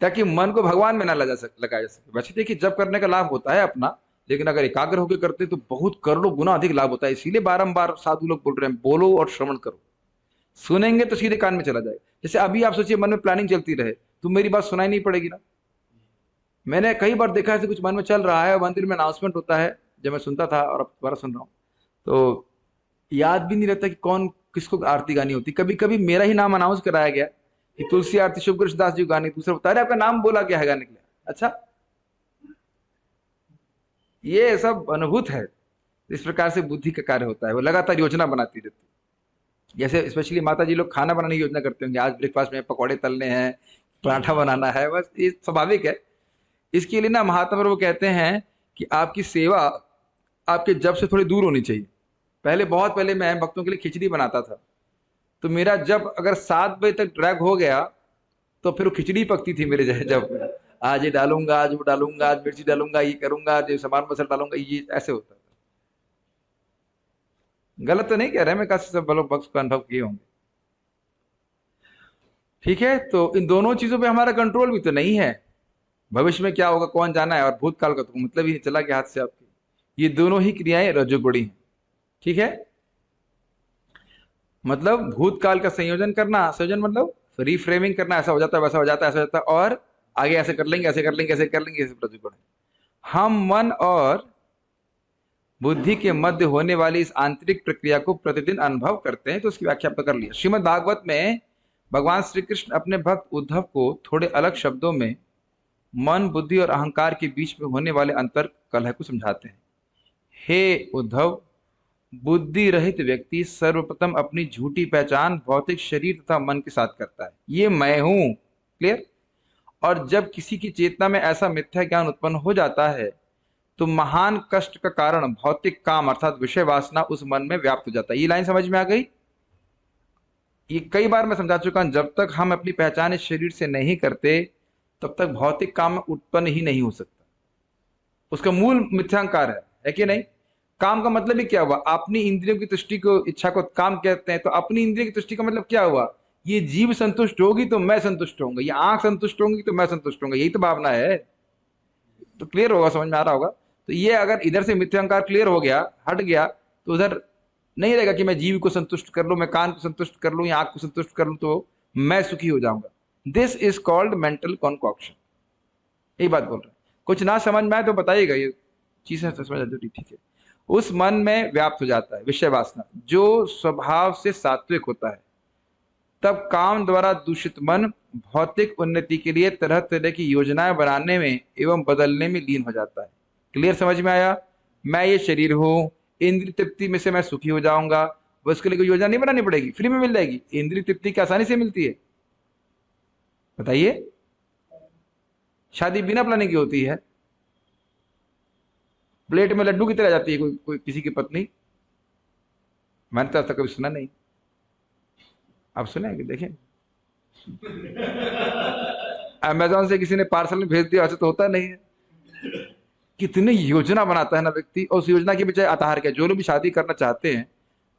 ताकि मन को भगवान में ना लगाया जा सके। वैसे देखिए जब करने का लाभ होता है अपना, लेकिन अगर एकाग्र होकर करते तो बहुत करोड़ों गुना अधिक लाभ होता है। इसीलिए बारंबार साधु लोग बोल रहे हैं बोलो और श्रवण करो। सुनेंगे तो सीधे कान में चला जाएगा। जैसे अभी आप सोचिए मन में प्लानिंग चलती रहे तो मेरी बात सुनाई नहीं पड़ेगी ना। मैंने कई बार देखा है कुछ मन में चल रहा है, मंदिर में अनाउंसमेंट होता है, जब मैं सुनता था और अब दोबारा सुन रहा हूँ तो याद भी नहीं रहता कि कौन किसको आरती गानी होती। कभी कभी मेरा ही नाम अनाउंस कराया गया कि तुलसी आरती शुभ कृष्णदास जी गानी, दूसरा बता रहे आपका नाम बोला गया है गाने के लिए। अच्छा, ये सब अनुभूत है। इस प्रकार से बुद्धि का कार्य होता है, वो लगातार योजना बनाती रहती है। जैसे स्पेशली माता जी लोग खाना बनाने की योजना करते होंगे, आज ब्रेकफास्ट में पकौड़े तलने हैं, पराठा बनाना है, बस ये स्वाभाविक है। इसके लिए ना महात्मा वो कहते हैं कि आपकी सेवा आपके जब से थोड़ी दूर होनी चाहिए। पहले बहुत पहले मैं भक्तों के लिए खिचड़ी बनाता था, तो मेरा जब अगर 7 बजे तक ड्रैग हो गया तो फिर वो खिचड़ी पकती थी मेरे जब आज ये डालूंगा, आज वो डालूंगा, आज मिर्ची डालूंगा, ये करूंगा, आज सामान मसाला डालूंगा, ये ऐसे होता था। गलत तो नहीं कह रहे, मैं काफी सब लोग भक्त का अनुभव किए होंगे। ठीक है, तो इन दोनों चीजों पे हमारा कंट्रोल भी तो नहीं है। भविष्य में क्या होगा कौन जाना है, और भूतकाल का तो मतलब ही नहीं, चला गया हाथ से आपके। ये दोनों ही क्रियाएं रजोगुणी हैं। ठीक है, मतलब भूतकाल का संयोजन करना, संयोजन मतलब रिफ्रेमिंग करना, ऐसा हो जाता है, वैसा हो जाता है, ऐसा हो जाता है, और आगे ऐसे कर लेंगे, ऐसे कर लेंगे, ऐसे कर लेंगे, ऐसे रजोगुण है। हम मन और बुद्धि के मध्य होने वाली इस आंतरिक प्रक्रिया को प्रतिदिन अनुभव करते हैं। तो उसकी व्याख्या कर लिया। श्रीमद् भागवत में भगवान श्री कृष्ण अपने भक्त उद्धव को थोड़े अलग शब्दों में मन, बुद्धि और अहंकार के बीच में होने वाले अंतर कलह को समझाते हैं। हे उद्धव, बुद्धि रहित व्यक्ति सर्वप्रथम अपनी झूठी पहचान भौतिक शरीर तथा मन के साथ करता है, ये मैं हूं। क्लियर? और जब किसी की चेतना में ऐसा मिथ्या ज्ञान उत्पन्न हो जाता है तो महान कष्ट का कारण भौतिक काम अर्थात विषय वासना उस मन में व्याप्त हो जाता है। ये लाइन समझ में आ गई? ये कई बार मैं समझा चुका हूं, जब तक हम अपनी पहचान इस शरीर से नहीं करते तब तक भौतिक काम उत्पन्न ही नहीं हो सकता। उसका मूल मिथ्यांकार है कि नहीं? काम का मतलब ही क्या हुआ? अपनी इंद्रियों की तुष्टि को, इच्छा को काम कहते हैं। तो अपनी इंद्रियों की तुष्टि का मतलब क्या हुआ? ये जीव संतुष्ट होगी तो मैं संतुष्ट होऊंगा, ये आंख संतुष्ट होंगी तो मैं संतुष्ट होऊंगा, यही तो भावना है। तो क्लियर होगा, समझ में आ रहा होगा? तो ये अगर इधर से मिथ्यांकार क्लियर हो गया, हट गया, तो उधर नहीं रहेगा कि मैं जीव को संतुष्ट कर लूं, मैं कान को संतुष्ट कर लूं या आंख को संतुष्ट कर लूं तो मैं सुखी हो जाऊंगा। This is called mental concoction. यही बात बोल रहे हैं। कुछ ना समझ में आए तो बताइएगा, ये चीजें समझ आती ठीक है। उस मन में व्याप्त हो जाता है विषय वासना जो स्वभाव से सात्विक होता है। तब काम द्वारा दूषित मन भौतिक उन्नति के लिए तरह तरह की योजनाएं बनाने में एवं बदलने में लीन हो जाता है। क्लियर, समझ में आया? मैं ये शरीर हूं, इंद्रिय तृप्ति में से मैं सुखी हो जाऊंगा, बस उसके लिए कोई योजना नहीं बनानी पड़ेगी, फ्री में मिल जाएगी। इंद्रिय तृप्ति की आसानी से मिलती है, बताइए? शादी बिना प्लानिंग की होती है। प्लेट में लड्डू की तरह जाती है कोई किसी की पत्नी। मैंने तो आज तक कभी सुना नहीं, आप सुने कि देखें? अमेजोन से किसी ने पार्सल में भेज दिया, ऐसा तो होता नहीं है। कितनी योजना बनाता है ना व्यक्ति, और उस योजना के पीछे आधार क्या? जो लोग भी शादी करना चाहते हैं,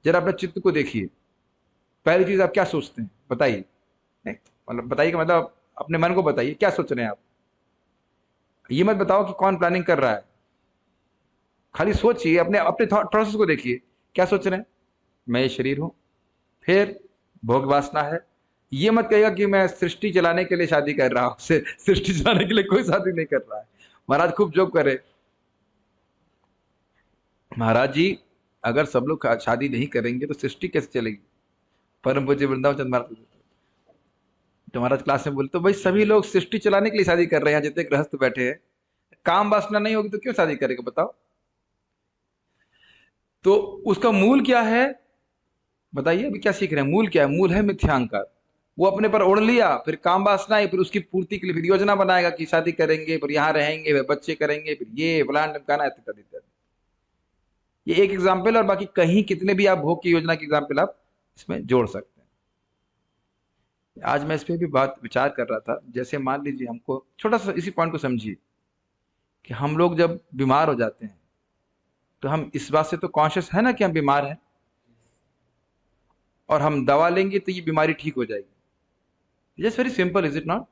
जरा अपने चित्त को देखिए। पहली चीज आप क्या सोचते हैं बताइए? नहीं, मतलब बताइए, मतलब अपने मन को बताइए क्या सोच रहे हैं आप। ये मत बताओ कि कौन प्लानिंग कर रहा है, खाली सोचिए, अपने अपने थॉट प्रोसेस को देखिए। क्या सोच रहे हैं? मैं ये शरीर हूं, फिर भोग वासना है। ये मत कहिएगा कि मैं सृष्टि चलाने के लिए शादी कर रहा हूं। सृष्टि चलाने के लिए कोई शादी नहीं कर रहा है। महाराज खूब जोक करे। महाराज जी, अगर सब लोग शादी नहीं करेंगे तो सृष्टि कैसे चलेगी? परम पूज्य वृंदावन चंद्र महाराज तो महाराज क्लास में बोले, तो भाई सभी लोग सृष्टि चलाने के लिए शादी कर रहे हैं, जितने गृहस्थ बैठे हैं। काम वासना नहीं होगी तो क्यों शादी करेगा बताओ? तो उसका मूल क्या है बताइए? अभी क्या सीख रहे हैं? मूल क्या है? मूल है मिथ्यांकार। वो अपने पर ओढ़ लिया, फिर काम वासना है, फिर उसकी पूर्ति के लिए फिर योजना बनाएगा कि शादी करेंगे, फिर यहाँ रहेंगे, फिर बच्चे करेंगे, फिर ये फलान ढमकाना, इत्यादि इत्यादि। ये एक एग्जाम्पल, और बाकी कहीं कितने भी आप भोग की योजना की एग्जाम्पल आप इसमें जोड़ सकते हैं। आज मैं इस पे भी बात विचार कर रहा था। जैसे मान लीजिए, हमको छोटा सा इसी पॉइंट को समझिए कि हम लोग जब बीमार हो जाते हैं तो हम इस बात से तो कॉन्शियस है ना कि हम बीमार हैं, और हम दवा लेंगे तो ये बीमारी ठीक हो जाएगी। Just very simple, is it not?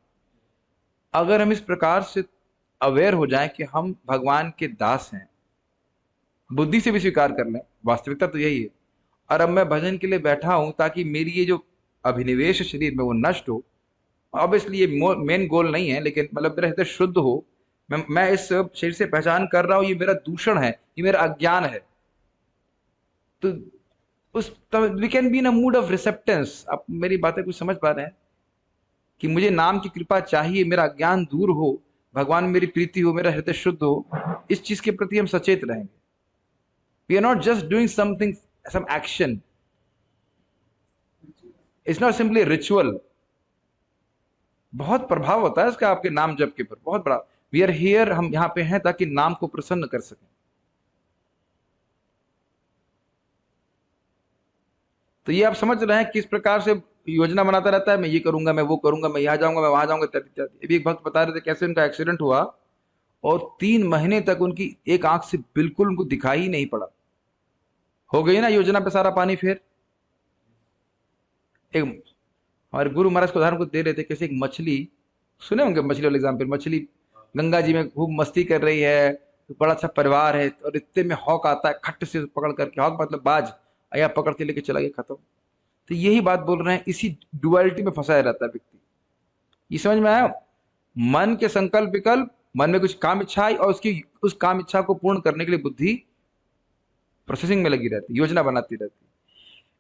अगर हम इस प्रकार से अवेयर हो जाएं कि हम भगवान के दास हैं, बुद्धि से भी स्वीकार कर लें, वास्तविकता तो यही है, और अब मैं भजन के लिए बैठा हूं ताकि मेरी ये जो अभिनिवेश शरीर में वो नष्ट हो। ऑब्वियसली ये मेन गोल नहीं है, लेकिन मतलब मेरा हृदय शुद्ध हो। मैं इस शरीर से पहचान कर रहा हूं ये मेरा दूषण है, ये मेरा अज्ञान है। तो उस we can be in a mood of receptance. आप मेरी बातें कुछ समझ पा रहे हैं कि मुझे नाम की कृपा चाहिए, मेरा अज्ञान दूर हो, भगवान में मेरी प्रीति हो, मेरा हृदय शुद्ध हो। इस चीज के प्रति हम सचेत रहेंगे। We are not just doing something, some action. It's not simply ritual. बहुत प्रभाव होता है इसका आपके नाम जप के ऊपर, बहुत बड़ा। वी आर हियर, हम यहाँ पे हैं ताकि नाम को प्रसन्न कर सकें। तो ये आप समझ रहे हैं किस प्रकार से योजना बनाता रहता है, मैं ये करूंगा, मैं वो करूंगा, मैं यहाँ जाऊंगा, मैं वहां जाऊंगा, इत्यादि इत्यादि। अभी एक भक्त बता रहे थे कैसे उनका एक्सीडेंट हुआ और 3 महीने तक उनकी एक आंख से बिल्कुल उनको दिखाई ही नहीं पड़ा। हो गई ना योजना पे सारा पानी। फिर एक हमारे गुरु महाराज को उदाहरण को दे रहे थे, कैसे एक मछली, सुने होंगे मछली वाले एग्जाम्पल। मछली गंगा जी में खूब मस्ती कर रही है, बड़ा अच्छा परिवार है, और इतने में हॉक आता है, खट से पकड़ करके, हॉक मतलब बाज आया, पकड़ के लेके चला गया, खत्म। तो यही बात बोल रहे हैं, इसी डुअलिटी में फंसाया रहता है व्यक्ति। ये समझ में आया? मन के संकल्प विकल्प, मन में कुछ काम इच्छा आई, और उसकी उस काम इच्छा को पूर्ण करने के लिए बुद्धि प्रोसेसिंग में लगी रहती, योजना बनाती रहती।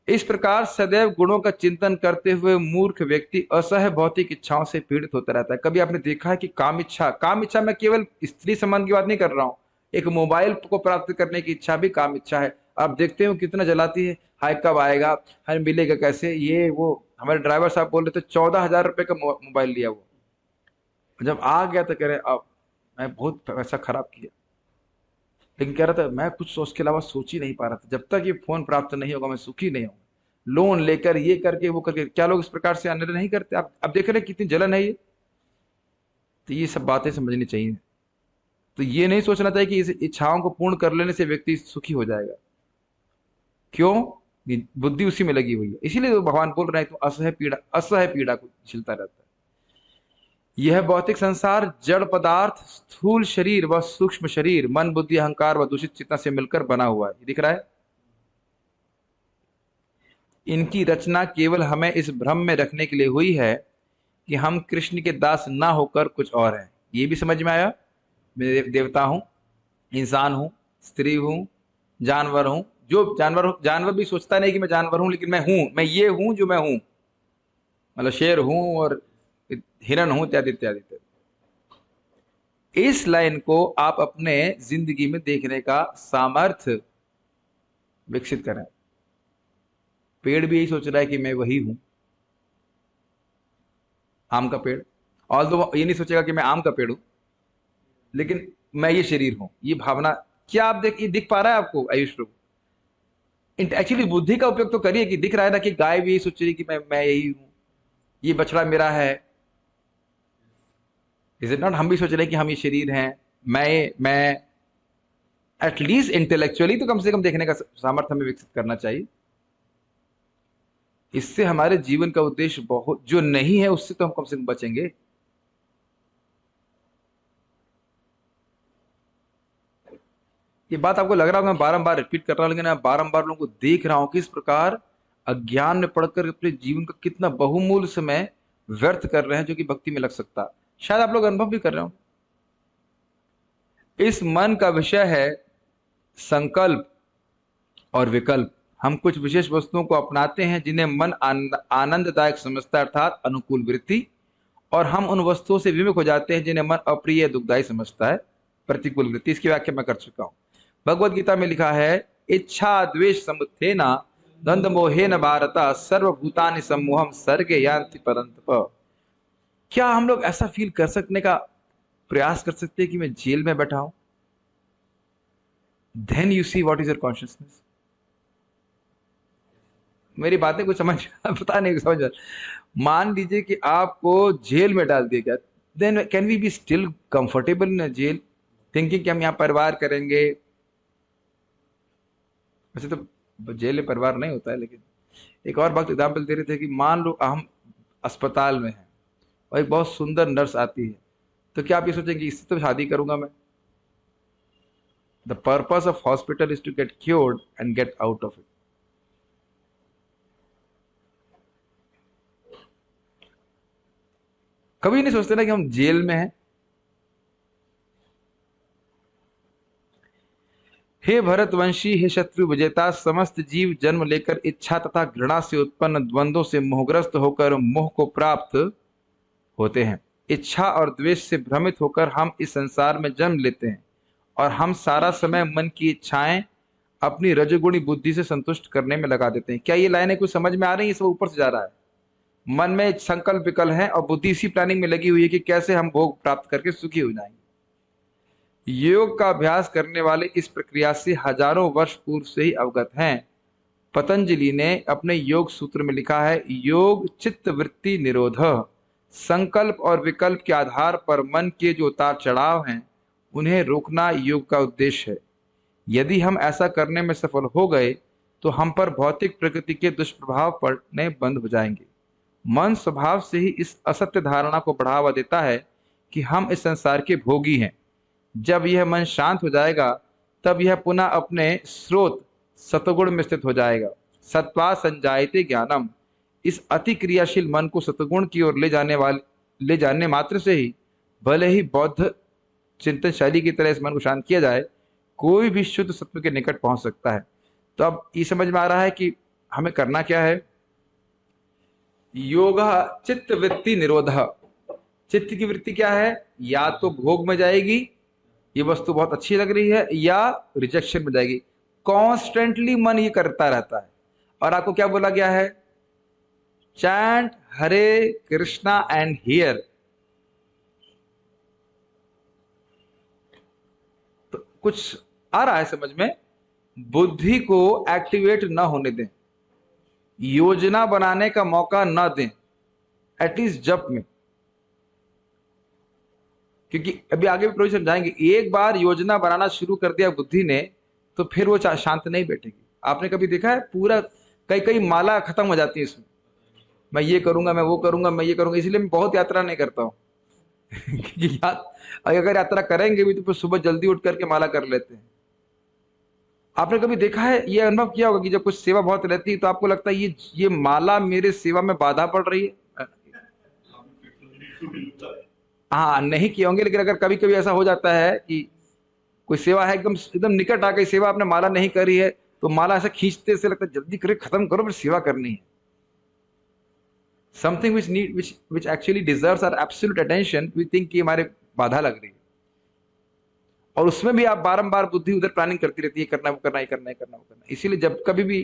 इस प्रकार सदैव गुणों का चिंतन करते हुए मूर्ख व्यक्ति असह्य भौतिक इच्छाओं से पीड़ित होता रहता है। कभी आपने देखा है कि काम इच्छा, काम इच्छा मैं केवल स्त्री संबंध की बात नहीं कर रहा हूं, एक मोबाइल को प्राप्त करने की इच्छा भी काम इच्छा है। आप देखते हो कितना जलाती है, हाय कब आएगा, हाय मिलेगा कैसे, ये वो। हमारे ड्राइवर साहब बोल रहे थे 14,000 रुपए का मोबाइल लिया वो, जब आ गया तो कह रहे अब मैं बहुत पैसा खराब किया। लेकिन कह रहा था मैं कुछ सोच के अलावा सोच ही नहीं पा रहा था, जब तक ये फोन प्राप्त नहीं होगा मैं सुखी नहीं हूँ। लोन लेकर ये करके वो करके, क्या लोग इस प्रकार से निर्णय नहीं करते? आप अब देख रहे हैं कितनी जलन है ये। तो ये सब बातें समझनी चाहिए। तो ये नहीं सोचना चाहिए कि इस इच्छाओं को पूर्ण कर लेने से व्यक्ति सुखी हो जाएगा। क्यों? ये बुद्धि उसी में लगी हुई है। इसीलिए तो भगवान बोल रहे हैं तो असह्य पीड़ा को झेलता रहता है। यह भौतिक संसार जड़ पदार्थ, स्थूल शरीर व सूक्ष्म शरीर, मन बुद्धि अहंकार व दूषित चेतना से मिलकर बना हुआ है। ये दिख रहा है। इनकी रचना केवल हमें इस भ्रम में रखने के लिए हुई है कि हम कृष्ण के दास ना होकर कुछ और हैं। ये भी समझ में आया? मैं देवता हूं, इंसान हूं, स्त्री हूं, जानवर हूं। जो जानवर भी सोचता नहीं कि मैं जानवर हूं, लेकिन मैं हूं, मैं ये हूं जो मैं हूं। मतलब शेर हूं और हिरन हूं, इत्यादि इत्यादि इत्यादि। इस लाइन को आप अपने जिंदगी में देखने का सामर्थ्य विकसित करें। पेड़ भी यही सोच रहा है कि मैं वही हूं, आम का पेड़। और तो ये नहीं सोचेगा कि मैं आम का पेड़ हूं, लेकिन मैं ये शरीर हूं, ये भावना। क्या आप ये दिख पा रहा है आपको आयुष प्रभु? एक्चुअली बुद्धि का उपयोग तो करिए कि दिख रहा है ना कि गाय भी यही सोच रही है कि मैं यही हूं, ये बछड़ा मेरा है। Is it not? हम भी सोच रहे हैं कि हम ये शरीर हैं। मैं एटलीस्ट इंटेलेक्चुअली तो कम से कम देखने का सामर्थ्य हमें विकसित करना चाहिए। इससे हमारे जीवन का उद्देश्य बहुत जो नहीं है उससे तो हम कम से कम बचेंगे। ये बात आपको लग रहा होगा मैं बारंबार रिपीट कर रहा हूं, लेकिन मैं बारंबार लोगों को देख रहा हूं कि इस प्रकार अज्ञान में पड़कर अपने जीवन का कितना बहुमूल्य समय व्यर्थ कर रहे हैं, जो कि भक्ति में लग सकता। शायद आप लोग अनुभव भी कर रहे हो। इस मन का विषय है संकल्प और विकल्प। हम कुछ विशेष वस्तुओं को अपनाते हैं जिन्हें मन आनंददायक समझता है, अर्थात अनुकूल वृत्ति, और हम उन वस्तुओं से विमुख हो जाते हैं जिन्हें मन अप्रिय दुखदायी समझता है, प्रतिकूल वृत्ति। इसकी व्याख्या मैं कर चुका हूं। भगवत गीता में लिखा है, इच्छा द्वेष समुत्थेना द्वंद्व मोहेन भारत सर्वभूतानि सम्मोहम सर्गे यान्ति परन्तप। क्या हम लोग ऐसा फील कर सकने का प्रयास कर सकते हैं कि मैं जेल में बैठा हूं? Then you see what is your consciousness. मेरी बातें कुछ समझ पता नहीं समझ। मान लीजिए कि आपको जेल में डाल दिया गया, then can we be still comfortable in jail, thinking कि हम यहाँ परिवार करेंगे? वैसे तो जेल में परिवार नहीं होता है, लेकिन एक और वक्त एग्जाम्पल दे रहे थे कि मान लो हम अस्पताल में हैं और एक बहुत सुंदर नर्स आती है, तो क्या आप ये सोचेंगे इससे तो शादी करूंगा मैं? The purpose of hospital is to get cured and get out of it. कभी नहीं सोचते ना कि हम जेल में हैं। हे भरतवंशी, हे शत्रु विजेता, समस्त जीव जन्म लेकर इच्छा तथा घृणा से उत्पन्न द्वंद्वों से मोहग्रस्त होकर मोह को प्राप्त होते हैं। इच्छा और द्वेष से भ्रमित होकर हम इस संसार में जन्म लेते हैं, और हम सारा समय मन की इच्छाएं अपनी रजोगुणी बुद्धि से संतुष्ट करने में लगा देते हैं। क्या ये लाइनें कुछ समझ में आ रही है? सब ऊपर से जा रहा है। मन में संकल्प विकल्प है और बुद्धि इसी प्लानिंग में लगी हुई है कि कैसे हम भोग प्राप्त करके सुखी हो जाएंगे। योग का अभ्यास करने वाले इस प्रक्रिया से हजारों वर्ष पूर्व से ही अवगत हैं। पतंजलि ने अपने योग सूत्र में लिखा है, योग चित्त वृत्ति निरोध। संकल्प और विकल्प के आधार पर मन के जो उतार चढ़ाव हैं उन्हें रोकना योग का उद्देश्य है। यदि हम ऐसा करने में सफल हो गए तो हम पर भौतिक प्रकृति के दुष्प्रभाव पड़ने बंद हो जाएंगे। मन स्वभाव से ही इस असत्य धारणा को बढ़ावा देता है कि हम इस संसार के भोगी हैं। जब यह मन शांत हो जाएगा तब यह पुनः अपने स्रोत सतगुण में स्थित हो जाएगा। सत्वा संजायते ज्ञानम। इस अति क्रियाशील मन को सतगुण की ओर ले जाने मात्र से ही, भले ही बौद्ध चिंतन शैली की तरह इस मन को शांत किया जाए, कोई भी शुद्ध सत्व के निकट पहुंच सकता है। तो अब ये समझ में आ रहा है कि हमें करना क्या है। योग चित्त वृत्ति निरोध। चित्त की वृत्ति क्या है? या तो भोग में जाएगी, ये वस्तु बहुत अच्छी लग रही है, या रिजेक्शन में जाएगी। कॉन्स्टेंटली मन ये करता रहता है। और आपको क्या बोला गया है? Chant Hare Krishna and here. तो कुछ आ रहा है समझ में? बुद्धि को एक्टिवेट ना होने दें, योजना बनाने का मौका ना दें, एटलीस्ट जप में। क्योंकि अभी आगे भी प्रभु समझाएंगे, एक बार योजना बनाना शुरू कर दिया बुद्धि ने तो फिर वो शांत नहीं बैठेगी। आपने कभी देखा है? पूरा कई कई माला खत्म हो जाती है इसमें, मैं ये करूंगा, मैं वो करूंगा, मैं ये करूंगा। इसलिए मैं बहुत यात्रा नहीं करता हूँ क्योंकि अगर यात्रा करेंगे भी तो फिर सुबह जल्दी उठ करके माला कर लेते हैं। आपने कभी देखा है, ये अनुभव किया होगा कि जब कुछ सेवा बहुत रहती है तो आपको लगता है ये माला मेरे सेवा में बाधा पड़ रही है। हाँ, नहीं किए होंगे, लेकिन अगर कभी कभी ऐसा हो जाता है कि कोई सेवा है एकदम एकदम निकट आ गई, सेवा आपने माला नहीं करी है तो माला ऐसा खींचते से लगता है जल्दी करे, खत्म करो, फिर सेवा करनी है। Something which actually deserves our absolute attention, we think कि हमारे बाधा लग रही है। और उसमें भी आप बारंबार बुद्धि उधर प्लानिंग करती रहती है, करना वो करना, ये करना, ये करना, वो करना। इसीलिए जब कभी भी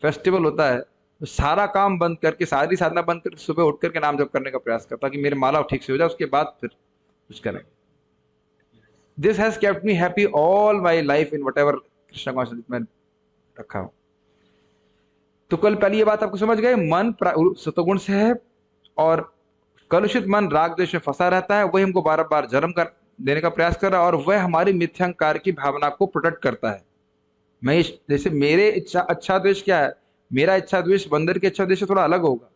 फेस्टिवल होता है तो सारा काम बंद करके, सारी साधना बंद करके सुबह उठ करके नाम जप करने का प्रयास करता कि मेरे माला ठीक से हो जाए, उसके बाद फिर कुछ करेंगे। This has kept me happy all my life in what ever Krishna consciousness में रखा हूं। तो कल पहली ये बात आपको समझ गए, मन सतोगुण से है और कलुषित मन राग द्वेष में फंसा रहता है, वही हमको बार बार जन्म कर देने का प्रयास कर रहा है और वह हमारी मिथ्यांकार की भावना को प्रोटेक्ट करता है। मैं जैसे मेरे इच्छा अच्छा द्वेष क्या है, मेरा इच्छा द्वेष बंदर के इच्छा द्वेष से थोड़ा अलग होगा,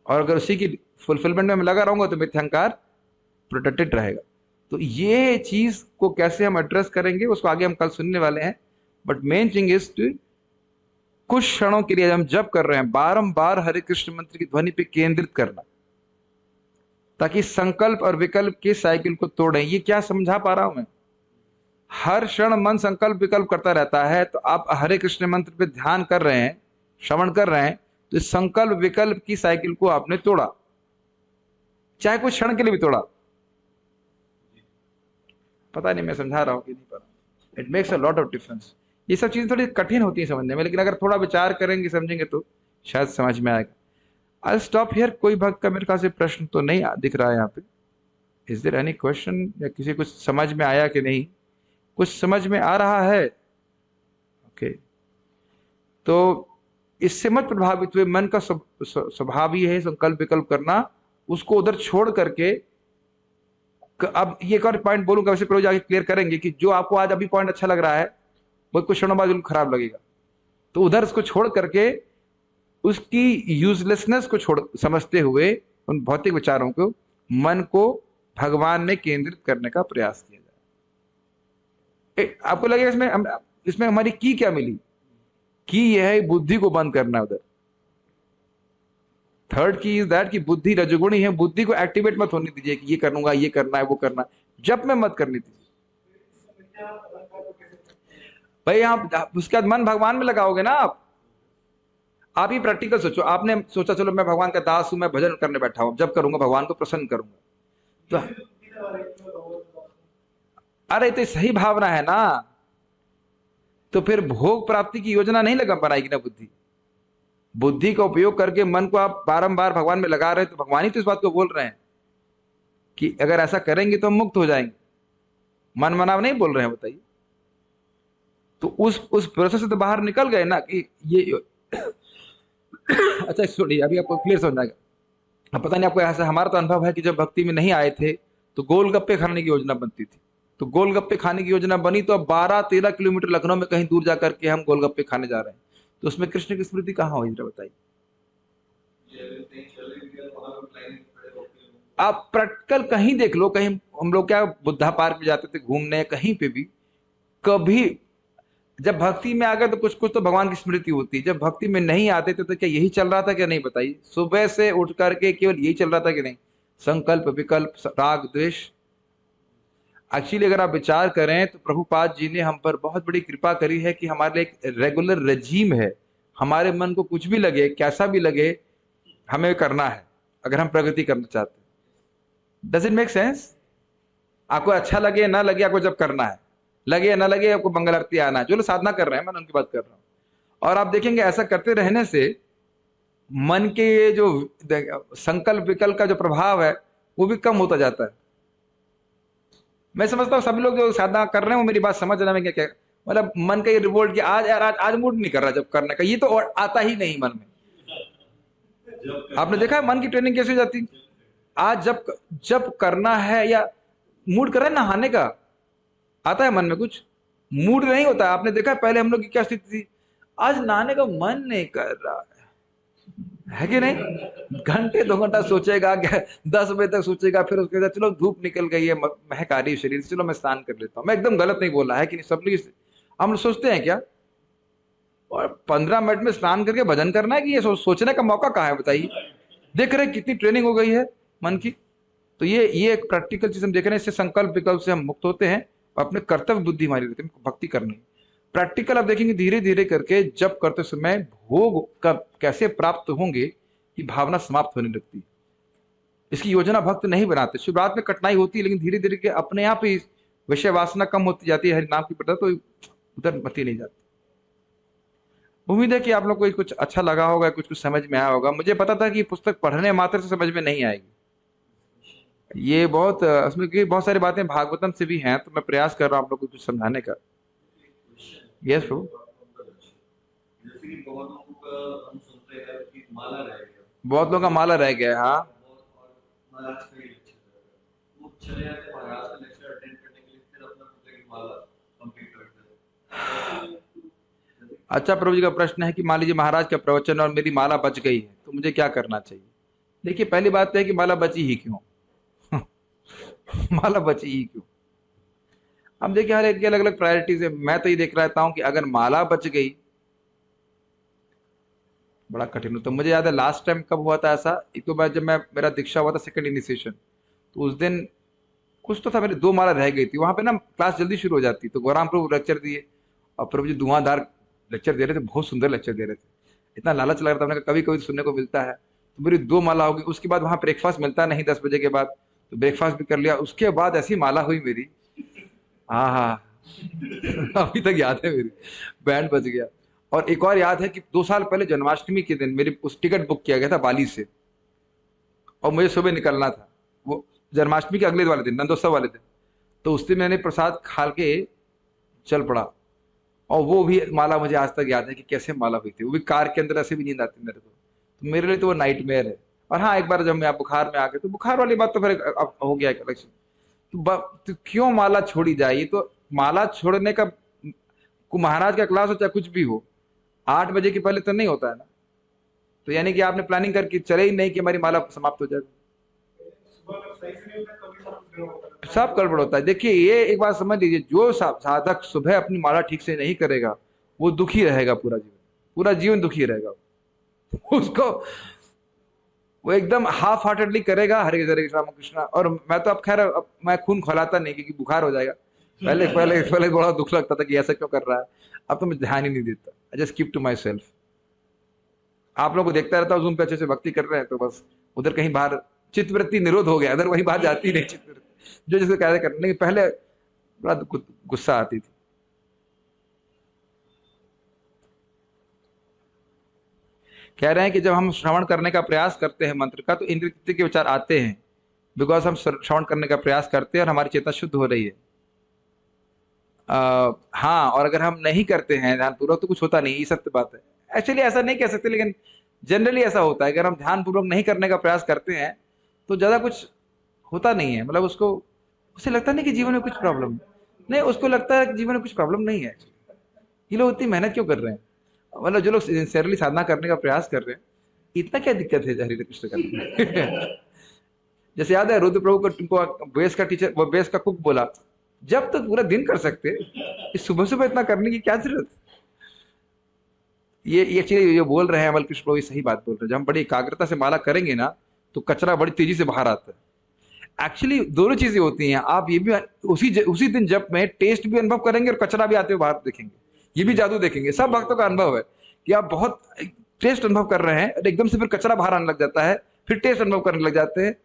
और अगर उसी की फुलफिलमेंट में मैं लगा रहूंगा तो मिथ्यांकार प्रोटेक्टेड रहेगा। तो ये चीज को कैसे हम एड्रेस करेंगे उसको आगे हम कल सुनने वाले हैं। But main thing is to, कुछ क्षणों के लिए हम जप कर रहे हैं, बारंबार हरे कृष्ण मंत्र की ध्वनि पे केंद्रित करना, ताकि संकल्प और विकल्प के साइकिल को तोड़ें। ये क्या समझा पा रहा हूं मैं? हर क्षण मन संकल्प विकल्प करता रहता है, तो आप हरे कृष्ण मंत्र पे ध्यान कर रहे हैं, श्रवण कर रहे हैं, तो इस संकल्प विकल्प की साइकिल को आपने तोड़ा, चाहे कुछ क्षण के लिए भी तोड़ा। पता नहीं मैं समझा रहा हूं कि नहीं पा रहा। It makes a lot of difference. ये सब चीजें थोड़ी कठिन होती है समझने में, लेकिन अगर थोड़ा विचार करेंगे, समझेंगे तो शायद समझ में आएगा। I stop here. कोई भक्त का मेरे ख्याल से प्रश्न तो नहीं दिख रहा है यहाँ पे। इज देयर एनी क्वेश्चन, या किसी कुछ समझ में आया कि नहीं? कुछ समझ में आ रहा है? ओके तो इससे मत प्रभावित हुए। मन का स्वभाव ही है संकल्प विकल्प करना, उसको उधर छोड़ करके। अब ये एक और पॉइंट बोलूंगा, वैसे प्रभु आगे क्लियर करेंगे कि जो आपको आज अभी पॉइंट अच्छा लग रहा है वो कुछ क्षणों बाद बिल्कुल खराब लगेगा। तो उधर उसको छोड़ करके उसकी यूजलेसनेस को छोड़ समझते हुए उन भौतिक विचारों को, मन को भगवान में केंद्रित करने का प्रयास किया जाए। आपको लगेगा इसमें हमारी की क्या मिली? की यह है बुद्धि को बंद करना है उधर। थर्ड की इज दैट कि बुद्धि रजोगुणी है, बुद्धि को एक्टिवेट मत होने दीजिए कि ये करूंगा, ये करना है, वो करना है, जब में मत करने दीजिए भाई। आप उसके बाद मन भगवान में लगाओगे ना। आप ही प्रैक्टिकल सोचो। आपने सोचा चलो मैं भगवान का दास हूं, मैं भजन करने बैठा हूं, जब करूंगा भगवान को प्रसन्न करूंगा, तो अरे तो सही भावना है ना, तो फिर भोग प्राप्ति की योजना नहीं लगा बनाएगी ना बुद्धि। बुद्धि का उपयोग करके मन को आप बारंबार भगवान में लगा रहे हैं, तो भगवान ही तो इस बात को बोल रहे हैं कि अगर ऐसा करेंगे तो हम मुक्त हो जाएंगे। मन मनाव नहीं बोल रहे हैं, बताइए। तो उस प्रोसेस से तो बाहर निकल गए ना कि ये अच्छा सुनिए, अभी आपको क्लियर समझ आएगा। अब पता नहीं आपको ऐसा, हमारा तो अनुभव है कि जब भक्ति में नहीं आए थे तो गोलगप्पे खाने की योजना बनती थी। तो गोलगप्पे खाने की योजना बनी तो अब 12-13 किलोमीटर लखनऊ में कहीं दूर जाकर के हम गोलगप्पे खाने जा रहे हैं। तो उसमें कृष्ण की स्मृति कहाँ हुई, जरा बताइए। आप प्रैक्टिकल कहीं देख लो, कहीं हम लोग क्या बुद्धा पार्क में जाते थे घूमने, कहीं पे भी कभी जब भक्ति में आ गए तो कुछ कुछ तो भगवान की स्मृति होती है। जब भक्ति में नहीं आते थे तो क्या यही चल रहा था क्या? नहीं, बताइए। सुबह से उठ करके केवल यही चल रहा था कि नहीं? संकल्प विकल्प राग द्वेष। एक्चुअली अगर आप विचार करें तो प्रभुपाद जी ने हम पर बहुत बड़ी कृपा करी है कि हमारे लिए एक रेगुलर रेजीम है। हमारे मन को कुछ भी लगे, कैसा भी लगे, हमें करना है अगर हम प्रगति करना चाहते हैं। Does it make sense? आपको अच्छा लगे ना लगे, आपको जब करना है, लगे या ना लगे, आपको मंगल आरती आना है। जो लोग साधना कर रहे हैं, मैं उनकी बात कर रहा हूं। और आप देखेंगे ऐसा करते रहने से मन के ये जो संकल्प विकल्प का जो प्रभाव है वो भी कम होता जाता है। मैं समझता हूँ सभी लोग जो साधना कर रहे हैं वो मेरी बात समझ रहे हैं क्या क्या, मतलब मन का ये रिवोल्ट कि आज यार आज मूड नहीं कर रहा जब करने का, ये तो और आता ही नहीं मन में। आपने देखा है मन की ट्रेनिंग कैसे हो जाती। आज जब जब करना है या मूड कर रहा है नहाने का, आता है मन में कुछ, मूड नहीं होता है। आपने देखा है पहले हम लोग की क्या स्थिति थी, आज नहाने का मन नहीं कर रहा है कि नहीं, घंटे 2 घंटा सोचेगा, 10 बजे तक सोचेगा, फिर उसके बाद चलो धूप निकल गई है, महक आ रही है शरीर से, चलो मैं स्नान कर लेता हूँ। मैं एकदम गलत नहीं बोल रहा है कि नहीं, सब लोग हम लोग सोचते हैं क्या, और 15 मिनट में स्नान करके भजन करना है कि ये सोचने का मौका कहाँ है बताइए। देख रहे हैं कितनी ट्रेनिंग हो गई है मन की। तो ये एक प्रैक्टिकल चीज हम देख रहे हैं, इससे संकल्प विकल्प से हम मुक्त होते हैं और अपने कर्तव्य बुद्धि हमारी रहती है, भक्ति करनी। प्रैक्टिकल आप देखेंगे धीरे धीरे करके जब करते समय भोग कब कैसे प्राप्त होंगे की भावना समाप्त होने लगती है। इसकी योजना भक्त नहीं बनाते, शुरुआत में कठिनाई होती है लेकिन धीरे धीरे के अपने आप ही विषय वासना कम होती जाती है, हरि नाम की प्रति तो उधर बती नहीं जाती। उम्मीद है कि आप लोग को कुछ अच्छा लगा होगा, कुछ कुछ समझ में आया होगा। मुझे पता था कि पुस्तक पढ़ने मात्र से समझ में नहीं आएगी, ये बहुत उसमें की बहुत सारी बातें भागवतम से भी हैं, तो मैं प्रयास कर रहा हूँ आप लोग को कुछ समझाने का। यस प्रभु। जैसे कि बहुत लोगों का हम सुनते हैं कि माला रह गया, बहुत लोगों का माला रह गया। हाँ, महाराज का ही लेक्चर वो चले जाते हैं महाराज का लेक्चर अटेंड करने के लिए, फिर अपना पूरे की माला कंप्लीट करते हैं। अच्छा प्रभु जी का प्रश्न है कि मान लीजिए महाराज का प्रवचन और मेरी माला बच गई है तो मुझे क्या करना चाहिए। देखिए पहली बात तो है कि माला बची ही क्यों माला बची ही क्यों। अब देखिए हर एक की अलग अलग प्रायोरिटीज है। मैं तो ये देख रहता हूं कि अगर माला बच गई, बड़ा कठिन होता। मुझे याद है लास्ट टाइम कब हुआ था ऐसा, एक तो मैं जब मैं मेरा दीक्षा हुआ था सेकंड इनिशिएशन, तो उस दिन कुछ तो था, मेरी 2 माला रह गई थी। वहां पे ना क्लास जल्दी शुरू हो जाती, तो गौराम प्रभु लेक्चर दिए और प्रभु जी धुआंधार लेक्चर दे रहे थे, बहुत सुंदर लेक्चर दे रहे थे। इतना लालच लग रहा था, मैंने कहा कभी कभी सुनने को मिलता है। तो मेरी 2 माला हो गई। उसके बाद वहां ब्रेकफास्ट मिलता नहीं 10 बजे के बाद, तो ब्रेकफास्ट भी कर लिया। उसके बाद ऐसी माला हुई मेरी, हाँ हाँ अभी तक याद है मेरी, बैंड बज गया। और एक और याद है कि 2 साल पहले जन्माष्टमी के दिन मेरी उस टिकट बुक किया गया था बाली से, और मुझे सुबह निकलना था, वो जन्माष्टमी के अगले वाले दिन, नंदोत्सव वाले दिन। तो उस दिन मैंने प्रसाद खा के चल पड़ा, और वो भी माला मुझे आज तक याद है कि कैसे माला हुई थी। वो भी कार के अंदर, ऐसे भी नींद आती मेरे को, तो मेरे लिए तो वो नाइटमेयर है। और हाँ एक बार जब मैं बुखार में आ गया, तो बुखार वाली बात तो फिर अब हो गया कलेक्शन। तो क्यों माला छोड़ी जाए, ये तो माला छोड़ने का महाराज का क्लास हो चाहे कुछ भी हो, 8 बजे के पहले तो नहीं होता है ना। तो यानी कि आपने प्लानिंग करके चले ही नहीं कि हमारी माला समाप्त हो जाए, सब गड़बड़ होता है। देखिए ये एक बात समझ लीजिए, जो साधक सुबह अपनी माला ठीक से नहीं करेगा वो दुखी रहेगा पूरा जीवन, पूरा जीवन दुखी रहेगा उसको। वो एकदम हाफ हार्टेडली करेगा हरे हरे राम कृष्णा। और मैं तो अब खैर अब मैं खून खौलाता नहीं क्योंकि बुखार हो जाएगा। पहले पहले पहले बड़ा दुख लगता था कि ऐसा क्यों कर रहा है, अब तो मैं ध्यान ही नहीं देता, I just keep to myself. आप लोगों को देखता रहता हूँ जूम पे अच्छे से भक्ति कर रहे हैं, तो बस उधर कहीं बाहर चित्तवृत्ति निरोध हो गया, उधर वहीं बाहर जाती नहीं चित्तवृत्ति, जो जिसको कैसे करने लेकिन पहले बड़ा गुस्सा आती थी। कह रहे हैं कि जब हम श्रवण करने का प्रयास करते हैं मंत्र का, तो इंद्रिय के विचार आते हैं, बिकॉज हम श्रवण करने का प्रयास करते हैं और हमारी चेतना शुद्ध हो रही है। हाँ, और अगर हम नहीं करते हैं ध्यानपूर्वक तो कुछ होता नहीं, ये सत्य बात है। एक्चुअली ऐसा नहीं कह सकते, लेकिन जनरली ऐसा होता है। अगर हम ध्यानपूर्वक नहीं करने का प्रयास करते हैं तो ज्यादा कुछ होता नहीं है, मतलब उसको उसे लगता नहीं कि जीवन में कुछ प्रॉब्लम नहीं, उसको लगता है कि जीवन में कुछ प्रॉब्लम नहीं है। ये लोग इतनी मेहनत क्यों कर रहे हैं, मतलब जो लोग सिंसियरली साधना करने का प्रयास कर रहे हैं, इतना क्या दिक्कत है हरे कृष्ण करने में जैसे याद है रुद्र प्रभु को तुमको बेस का टीचर, वो बेस का कुक बोला, जब तक पूरा दिन कर सकते इस सुबह सुबह इतना करने की क्या जरूरत। ये एक्चुअली जो बोल रहे हैं अमल कृष्ण प्रभु, ये सही बात बोल रहे हैं। जब हम बड़ी एकाग्रता से माला करेंगे ना, तो कचरा बड़ी तेजी से बाहर आता है। एक्चुअली दोनों चीजें होती हैं। आप ये भी उसी दिन जब में टेस्ट भी अनुभव करेंगे और कचरा भी आते हुए बाहर देखेंगे, ये भी जादू देखेंगे। सब भक्तों का अनुभव है कि आप बहुत टेस्ट अनुभव कर रहे हैं और एकदम से फिर कचरा बाहर आने लग जाता है, फिर टेस्ट अनुभव करने लग जाते हैं।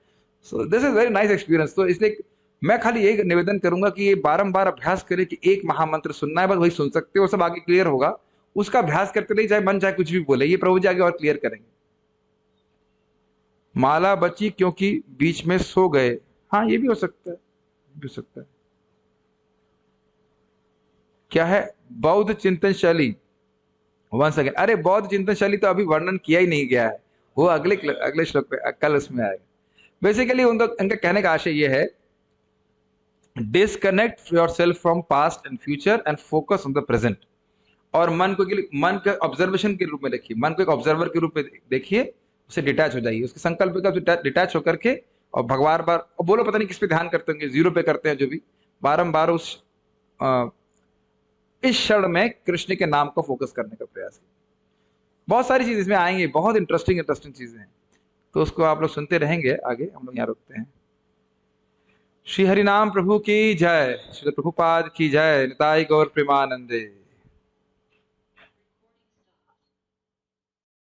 So this is very nice experience. तो इसलिए मैं खाली यही निवेदन करूंगा कि ये बारंबार अभ्यास करें कि एक महामंत्र सुनना है, बस वही सुन सकते हो, सब आगे क्लियर होगा। उसका अभ्यास करते रहिए, चाहे मन चाहे कुछ भी बोले, ये प्रभु जी आगे और क्लियर करेंगे। माला बची क्योंकि बीच में सो गए, हाँ ये भी हो सकता है, भी हो सकता है। क्या है? बौद्ध चिंतन शैली। वन सेकेंड, अरे बौद्ध चिंतन शैली तो अभी वर्णन किया ही नहीं गया है, वो अगले अगले श्लोक पे, कल उसमें आएगा। बेसिकली उनका उनका कहने का आशय ये है, disconnect your self from past and future and focus on the present. और मन के ऑब्जर्वेशन के रूप में देखिए, मन को एक ऑब्जर्वर के रूप में देखिए, उससे डिटैच हो जाइए, उसके संकल्प का डिटैच होकर के, और भगवान बार, और बोलो पता नहीं किस पे ध्यान करते होंगे, जीरो पे करते हैं जो भी, बारंबार उस इस क्षण में कृष्ण के नाम को फोकस करने का प्रयास कीजिए। बहुत सारी चीज इसमें आएंगी, बहुत इंटरेस्टिंग इंटरेस्टिंग चीजें हैं, तो उसको आप लोग सुनते रहेंगे आगे। हम लोग यहाँ रुकते हैं। श्री हरिनाम प्रभु की जय, श्री प्रभुपाद की जय, निताई गौर प्रेमानंदे।